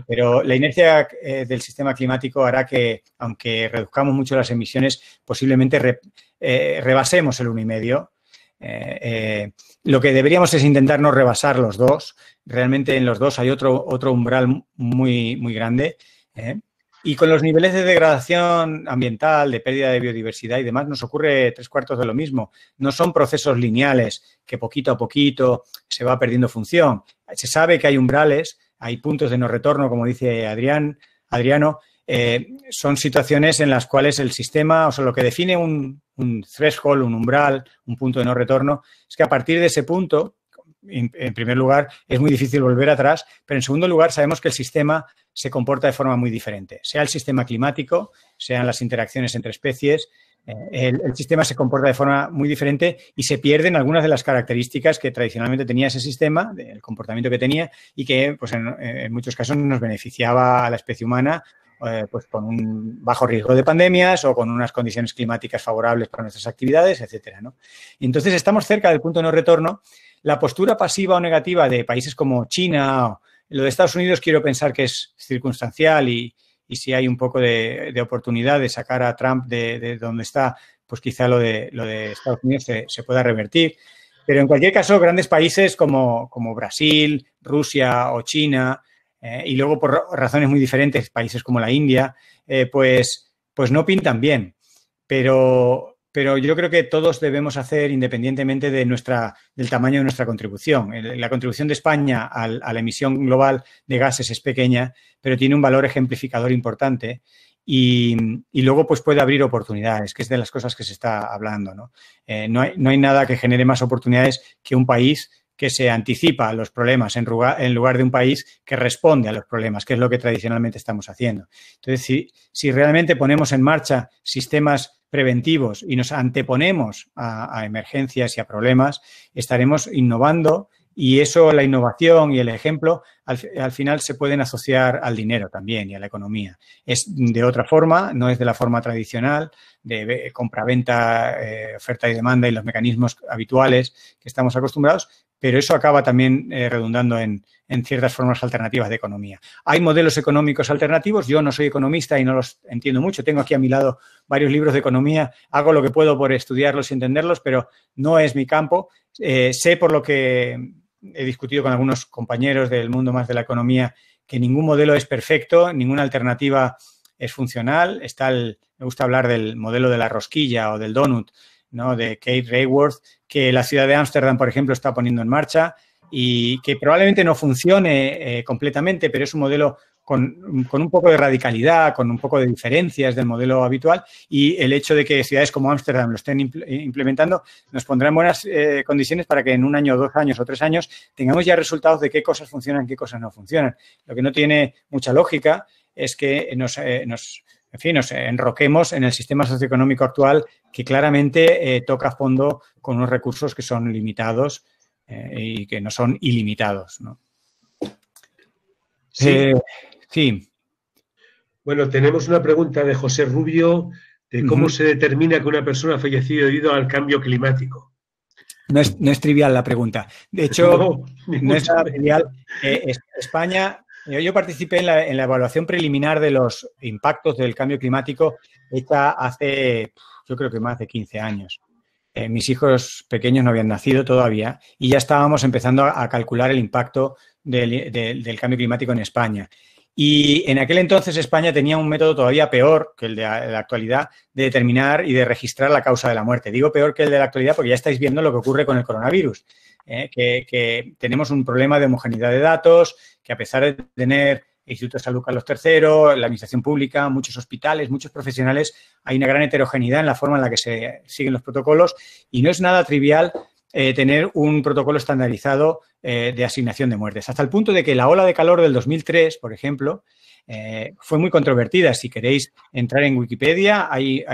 Pero la inercia del sistema climático hará que, aunque reduzcamos mucho las emisiones, posiblemente rebasemos el 1,5. Lo que deberíamos es intentar no rebasar los dos. Realmente en los dos hay otro umbral muy, muy grande. Y con los niveles de degradación ambiental, de pérdida de biodiversidad y demás, nos ocurre 3/4 de lo mismo. No son procesos lineales que poquito a poquito se va perdiendo función. Se sabe que hay umbrales, hay puntos de no retorno, como dice Adriano. Son situaciones en las cuales el sistema, o sea, lo que define un threshold, un umbral, un punto de no retorno, es que a partir de ese punto, en primer lugar, es muy difícil volver atrás, pero en segundo lugar sabemos que el sistema se comporta de forma muy diferente, sea el sistema climático, sean las interacciones entre especies. El sistema se comporta de forma muy diferente y se pierden algunas de las características que tradicionalmente tenía ese sistema, el comportamiento que tenía y que pues en muchos casos nos beneficiaba a la especie humana pues con un bajo riesgo de pandemias o con unas condiciones climáticas favorables para nuestras actividades, etcétera, ¿no? Y entonces estamos cerca del punto de no retorno. La postura pasiva o negativa de países como China o lo de Estados Unidos quiero pensar que es circunstancial y si hay un poco de oportunidad de sacar a Trump de donde está, pues quizá lo de Estados Unidos se pueda revertir. Pero en cualquier caso, grandes países como Brasil, Rusia o China, y luego por razones muy diferentes, países como la India, pues no pintan bien. Pero yo creo que todos debemos hacer, independientemente del tamaño de nuestra contribución. La contribución de España a la emisión global de gases es pequeña, pero tiene un valor ejemplificador importante y luego pues puede abrir oportunidades, que es de las cosas que se está hablando, ¿no? No hay nada que genere más oportunidades que un país que se anticipa a los problemas en lugar de un país que responde a los problemas, que es lo que tradicionalmente estamos haciendo. Entonces, si realmente ponemos en marcha sistemas preventivos y nos anteponemos a emergencias y a problemas, estaremos innovando y eso, la innovación y el ejemplo, al final se pueden asociar al dinero también y a la economía. Es de otra forma, no es de la forma tradicional de compra-venta, oferta y demanda y los mecanismos habituales que estamos acostumbrados, pero eso acaba también redundando en ciertas formas alternativas de economía. Hay modelos económicos alternativos, yo no soy economista y no los entiendo mucho, tengo aquí a mi lado varios libros de economía, hago lo que puedo por estudiarlos y entenderlos, pero no es mi campo. Sé por lo que he discutido con algunos compañeros del mundo más de la economía que ningún modelo es perfecto, ninguna alternativa es funcional. Me gusta hablar del modelo de la rosquilla o del donut, ¿no? De Kate Raworth, que la ciudad de Ámsterdam, por ejemplo, está poniendo en marcha y que probablemente no funcione completamente, pero es un modelo con un poco de radicalidad, con un poco de diferencias del modelo habitual y el hecho de que ciudades como Ámsterdam lo estén implementando nos pondrá en buenas condiciones para que en 1 año, 2 años o 3 años tengamos ya resultados de qué cosas funcionan, qué cosas no funcionan. Lo que no tiene mucha lógica es que nos enroquemos en el sistema socioeconómico actual que claramente toca a fondo con unos recursos que son limitados y que no son ilimitados, ¿no? Sí. Sí. Bueno, tenemos una pregunta de José Rubio de cómo se determina que una persona ha fallecido debido al cambio climático. No es trivial la pregunta. De hecho, no es nada trivial. España, yo participé en la evaluación preliminar de los impactos del cambio climático hecha hace, yo creo que más de 15 años. Mis hijos pequeños no habían nacido todavía y ya estábamos empezando a calcular el impacto del cambio climático en España. Y en aquel entonces España tenía un método todavía peor que el de la actualidad de determinar y de registrar la causa de la muerte. Digo peor que el de la actualidad porque ya estáis viendo lo que ocurre con el coronavirus, que tenemos un problema de homogeneidad de datos, que a pesar de tener el Instituto de Salud Carlos III, la administración pública, muchos hospitales, muchos profesionales, hay una gran heterogeneidad en la forma en la que se siguen los protocolos y no es nada trivial tener un protocolo estandarizado de asignación de muertes. Hasta el punto de que la ola de calor del 2003, por ejemplo, fue muy controvertida. Si queréis entrar en Wikipedia, hay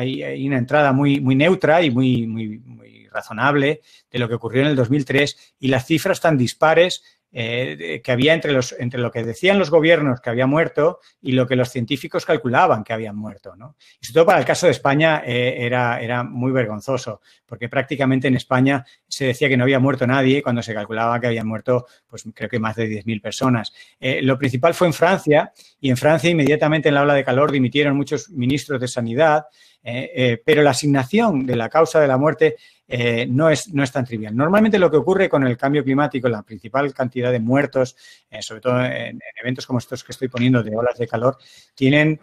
una entrada muy neutra y muy razonable de lo que ocurrió en el 2003 y las cifras tan dispares que había entre lo que decían los gobiernos que había muerto y lo que los científicos calculaban que habían muerto, ¿no? Y sobre todo para el caso de España era muy vergonzoso, porque prácticamente en España se decía que no había muerto nadie cuando se calculaba que habían muerto, pues creo que más de 10.000 personas. Lo principal fue en Francia, y en Francia inmediatamente en la ola de calor dimitieron muchos ministros de Sanidad, pero la asignación de la causa de la muerte no es tan trivial. Normalmente lo que ocurre con el cambio climático, la principal cantidad de muertos, sobre todo en eventos como estos que estoy poniendo de olas de calor, tienen,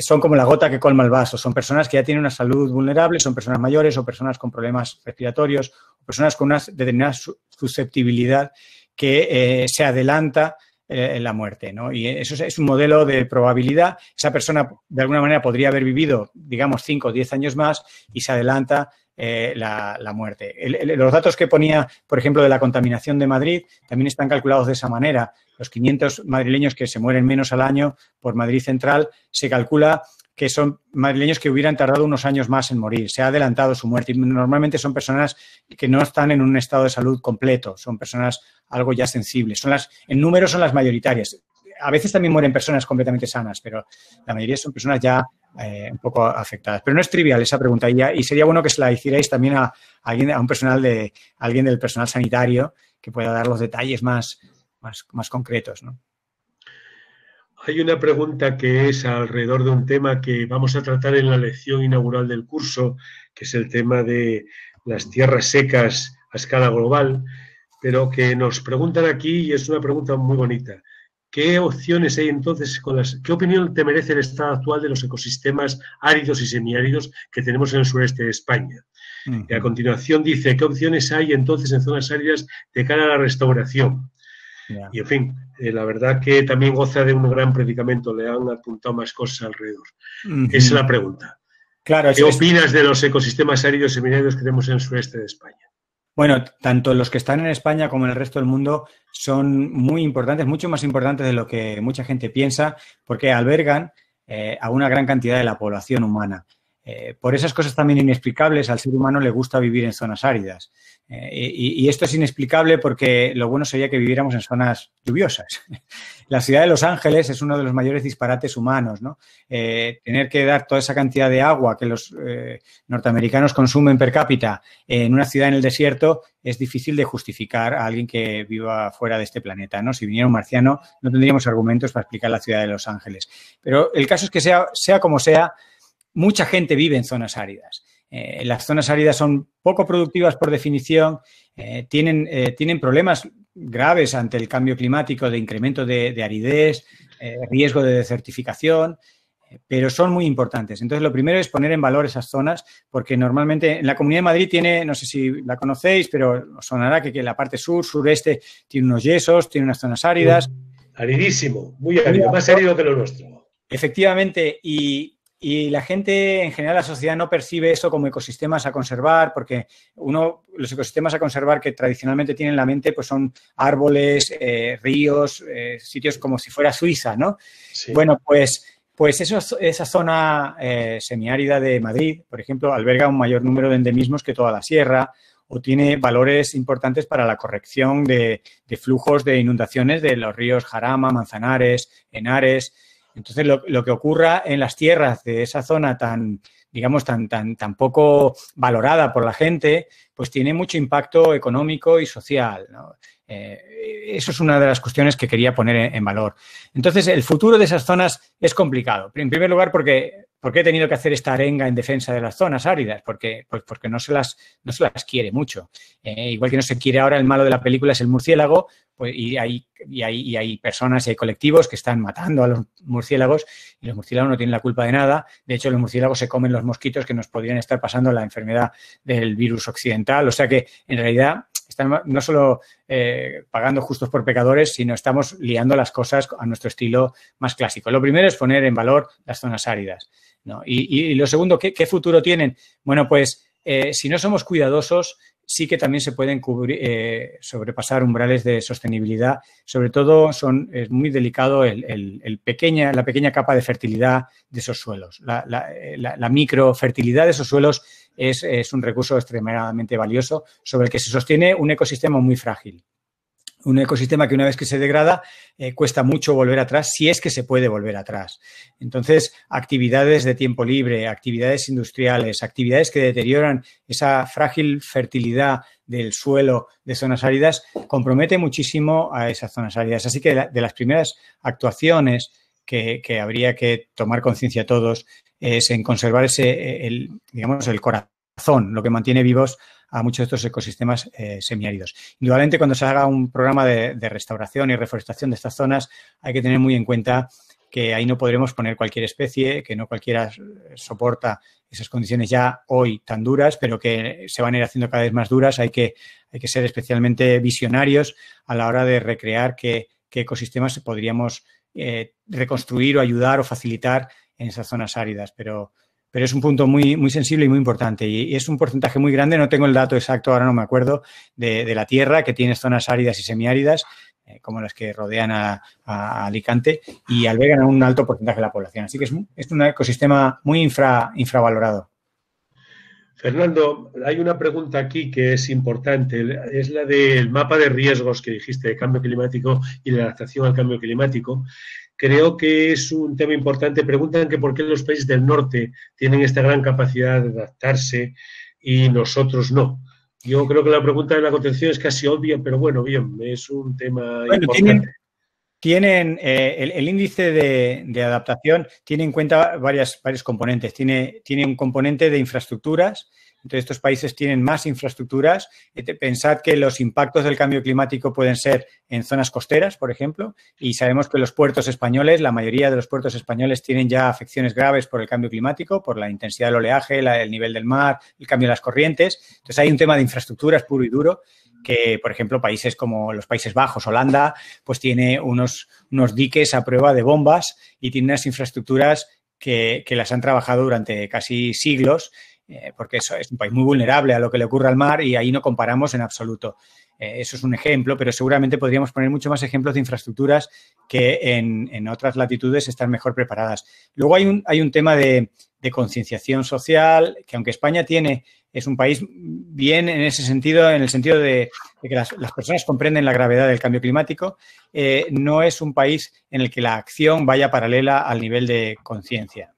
son como la gota que colma el vaso. Son personas que ya tienen una salud vulnerable, son personas mayores o personas con problemas respiratorios, o personas con una determinada susceptibilidad que se adelanta la muerte, ¿no? Y eso es un modelo de probabilidad. Esa persona, de alguna manera, podría haber vivido, digamos, 5 o 10 años más y se adelanta la muerte. Los datos que ponía, por ejemplo, de la contaminación de Madrid también están calculados de esa manera. Los 500 madrileños que se mueren menos al año por Madrid Central, se calcula que son madrileños que hubieran tardado unos años más en morir. Se ha adelantado su muerte. Y normalmente son personas que no están en un estado de salud completo. Son personas algo ya sensibles. En número son las mayoritarias. A veces también mueren personas completamente sanas, pero la mayoría son personas ya un poco afectadas. Pero no es trivial esa pregunta. Y sería bueno que se la hicierais también a alguien del personal sanitario que pueda dar los detalles más concretos, ¿no? Hay una pregunta que es alrededor de un tema que vamos a tratar en la lección inaugural del curso, que es el tema de las tierras secas a escala global, pero que nos preguntan aquí, y es una pregunta muy bonita. ¿Qué opciones hay entonces qué opinión te merece el estado actual de los ecosistemas áridos y semiáridos que tenemos en el sureste de España? Y a continuación dice, ¿qué opciones hay entonces en zonas áridas de cara a la restauración? Yeah. Y en fin, la verdad que también goza de un gran predicamento, le han apuntado más cosas alrededor. Esa es la pregunta. Claro, ¿Qué opinas de los ecosistemas áridos y semiáridos que tenemos en el sureste de España? Bueno, tanto los que están en España como en el resto del mundo son muy importantes, mucho más importantes de lo que mucha gente piensa, porque albergan a una gran cantidad de la población humana. Por esas cosas también inexplicables, al ser humano le gusta vivir en zonas áridas. Y esto es inexplicable porque lo bueno sería que viviéramos en zonas lluviosas. La ciudad de Los Ángeles es uno de los mayores disparates humanos, ¿no? Tener que dar toda esa cantidad de agua que los norteamericanos consumen per cápita en una ciudad en el desierto es difícil de justificar a alguien que viva fuera de este planeta, ¿no? Si viniera un marciano no tendríamos argumentos para explicar la ciudad de Los Ángeles. Pero el caso es que sea como sea, mucha gente vive en zonas áridas. Las zonas áridas son poco productivas por definición, tienen problemas graves ante el cambio climático de incremento de aridez, riesgo de desertificación, pero son muy importantes. Entonces, lo primero es poner en valor esas zonas, porque normalmente en la Comunidad de Madrid tiene, no sé si la conocéis, pero os sonará que la parte sur, sureste, tiene unos yesos, tiene unas zonas áridas. Aridísimo, muy árido, más árido que lo nuestro. Efectivamente, y la gente, en general, la sociedad no percibe eso como ecosistemas a conservar, porque los ecosistemas a conservar que tradicionalmente tienen en la mente pues son árboles, ríos, sitios como si fuera Suiza, ¿no? Sí. Bueno, pues esa zona semiárida de Madrid, por ejemplo, alberga un mayor número de endemismos que toda la sierra, o tiene valores importantes para la corrección de flujos de inundaciones de los ríos Jarama, Manzanares, Henares. Entonces, lo que ocurra en las tierras de esa zona tan poco valorada por la gente, pues tiene mucho impacto económico y social, ¿no? Eso es una de las cuestiones que quería poner en valor. Entonces, el futuro de esas zonas es complicado. En primer lugar, porque ¿por qué he tenido que hacer esta arenga en defensa de las zonas áridas? Porque no se las quiere mucho. Igual que no se quiere ahora, el malo de la película es el murciélago, pues, y hay personas y hay colectivos que están matando a los murciélagos y los murciélagos no tienen la culpa de nada. De hecho, los murciélagos se comen los mosquitos que nos podrían estar pasando la enfermedad del virus occidental. O sea que, en realidad, están no solo pagando justos por pecadores, sino estamos liando las cosas a nuestro estilo más clásico. Lo primero es poner en valor las zonas áridas, ¿no? Y lo segundo, ¿qué futuro tienen? Bueno, pues si no somos cuidadosos, sí que también se pueden sobrepasar umbrales de sostenibilidad. Sobre todo es muy delicado la pequeña capa de fertilidad de esos suelos. La microfertilidad de esos suelos es un recurso extremadamente valioso sobre el que se sostiene un ecosistema muy frágil. Un ecosistema que una vez que se degrada cuesta mucho volver atrás, si es que se puede volver atrás. Entonces, actividades de tiempo libre, actividades industriales, actividades que deterioran esa frágil fertilidad del suelo de zonas áridas, compromete muchísimo a esas zonas áridas. Así que de las primeras actuaciones que habría que tomar conciencia todos es en conservar el corazón, lo que mantiene vivos a muchos de estos ecosistemas semiáridos. Indudablemente, cuando se haga un programa de restauración y reforestación de estas zonas, hay que tener muy en cuenta que ahí no podremos poner cualquier especie, que no cualquiera soporta esas condiciones ya hoy tan duras, pero que se van a ir haciendo cada vez más duras. Hay que ser especialmente visionarios a la hora de recrear qué ecosistemas podríamos reconstruir o ayudar o facilitar en esas zonas áridas, pero es un punto muy, muy sensible y muy importante y es un porcentaje muy grande, no tengo el dato exacto, ahora no me acuerdo, de la Tierra, que tiene zonas áridas y semiáridas, como las que rodean a Alicante, y albergan a un alto porcentaje de la población. Así que es un ecosistema muy infravalorado. Fernando, hay una pregunta aquí que es importante, es la del mapa de riesgos que dijiste de cambio climático y de adaptación al cambio climático. Creo que es un tema importante. Preguntan que por qué los países del norte tienen esta gran capacidad de adaptarse y nosotros no. Yo creo que la pregunta de la contención es casi obvia, pero bueno, bien, es un tema importante. Tienen el índice de adaptación tiene en cuenta varios componentes. Tiene un componente de infraestructuras. Entonces, estos países tienen más infraestructuras. Pensad que los impactos del cambio climático pueden ser en zonas costeras, por ejemplo, y sabemos que los puertos españoles, la mayoría de los puertos españoles tienen ya afecciones graves por el cambio climático, por la intensidad del oleaje, el nivel del mar, el cambio de las corrientes. Entonces, hay un tema de infraestructuras puro y duro que, por ejemplo, países como los Países Bajos, Holanda, pues tiene unos diques a prueba de bombas y tiene unas infraestructuras que las han trabajado durante casi siglos, porque eso es un país muy vulnerable a lo que le ocurre al mar y ahí no comparamos en absoluto. Eso es un ejemplo, pero seguramente podríamos poner mucho más ejemplos de infraestructuras que en otras latitudes están mejor preparadas. Luego hay un tema de concienciación social, que aunque España es un país bien en ese sentido, en el sentido de que las personas comprenden la gravedad del cambio climático, no es un país en el que la acción vaya paralela al nivel de conciencia.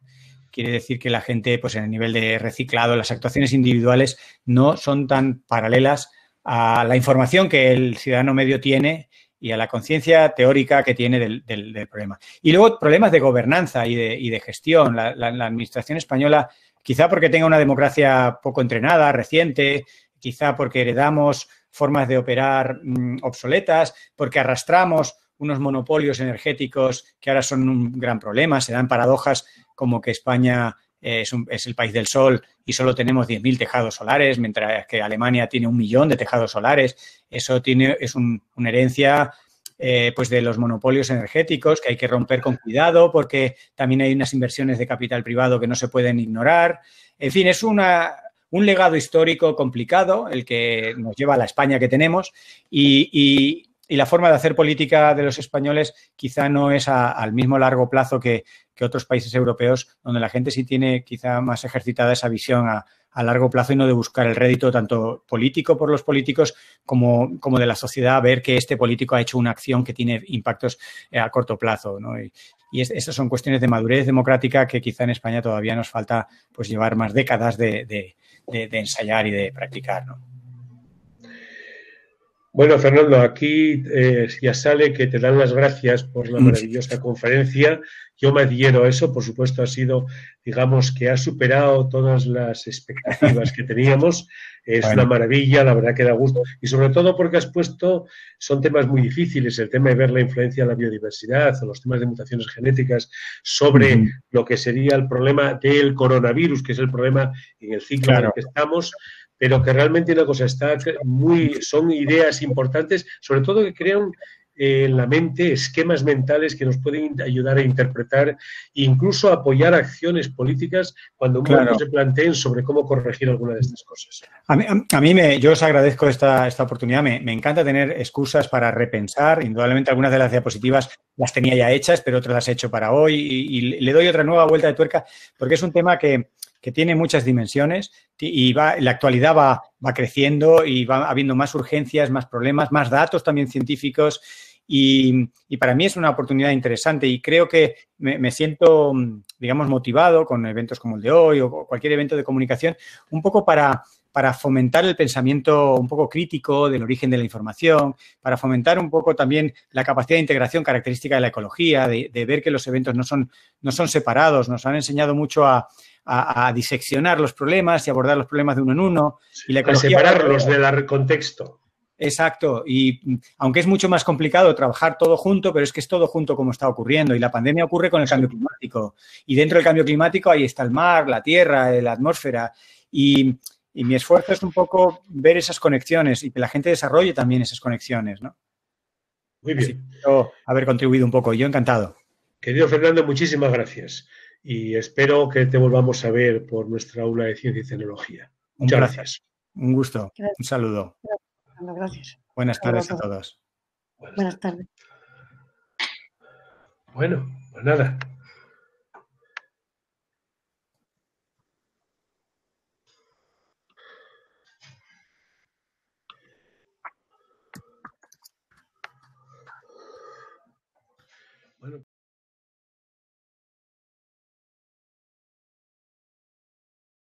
Quiere decir que la gente, pues en el nivel de reciclado, las actuaciones individuales no son tan paralelas a la información que el ciudadano medio tiene y a la conciencia teórica que tiene del problema. Y luego problemas de gobernanza y de gestión. La administración española, quizá porque tenga una democracia poco entrenada, reciente, quizá porque heredamos formas de operar obsoletas, porque arrastramos unos monopolios energéticos que ahora son un gran problema. Se dan paradojas como que España es el país del sol y solo tenemos 10.000 tejados solares, mientras que Alemania tiene 1 millón de tejados solares. Eso es una herencia pues de los monopolios energéticos que hay que romper con cuidado porque también hay unas inversiones de capital privado que no se pueden ignorar. En fin, es un legado histórico complicado el que nos lleva a la España que tenemos y la forma de hacer política de los españoles quizá no es al mismo largo plazo que otros países europeos, donde la gente sí tiene quizá más ejercitada esa visión a largo plazo y no de buscar el rédito tanto político por los políticos como de la sociedad, ver que este político ha hecho una acción que tiene impactos a corto plazo, ¿no? Y esas son cuestiones de madurez democrática que quizá en España todavía nos falta pues llevar más décadas de ensayar y de practicar, ¿no? Bueno, Fernando, aquí ya sale que te dan las gracias por la maravillosa conferencia. Yo me adhiero a eso, por supuesto, ha sido, digamos, que ha superado todas las expectativas que teníamos. Es Bueno. una maravilla, la verdad que da gusto. Y sobre todo porque has puesto, son temas muy difíciles, el tema de ver la influencia de la biodiversidad o los temas de mutaciones genéticas sobre lo que sería el problema del coronavirus, que es el problema en el ciclo en el que estamos, pero que realmente una cosa son ideas importantes, sobre todo que crean en la mente esquemas mentales que nos pueden ayudar a interpretar e incluso apoyar acciones políticas cuando un momento se planteen sobre cómo corregir alguna de estas cosas. Yo os agradezco esta oportunidad. Me encanta tener excusas para repensar. Indudablemente algunas de las diapositivas las tenía ya hechas, pero otras las he hecho para hoy y le doy otra nueva vuelta de tuerca porque es un tema que tiene muchas dimensiones y la actualidad va creciendo y va habiendo más urgencias, más problemas, más datos también científicos y para mí es una oportunidad interesante y creo que me siento, digamos, motivado con eventos como el de hoy o cualquier evento de comunicación, un poco para fomentar el pensamiento un poco crítico del origen de la información, para fomentar un poco también la capacidad de integración característica de la ecología, de ver que los eventos no son separados, nos han enseñado mucho a diseccionar los problemas y abordar los problemas de uno en uno. Y la ecología, a separarlos del contexto. Exacto. Y aunque es mucho más complicado trabajar todo junto, pero es que es todo junto como está ocurriendo. Y la pandemia ocurre con el cambio climático. Y dentro del cambio climático ahí está el mar, la tierra, la atmósfera. Y mi esfuerzo es un poco ver esas conexiones y que la gente desarrolle también esas conexiones, ¿no? Muy bien. Espero haber contribuido un poco. Yo encantado. Querido Fernando, muchísimas gracias. Y espero que te volvamos a ver por nuestra aula de ciencia y tecnología. Muchas gracias. Un gusto. Un saludo. Gracias. Buenas tardes a todos. Buenas tardes. Bueno, pues nada.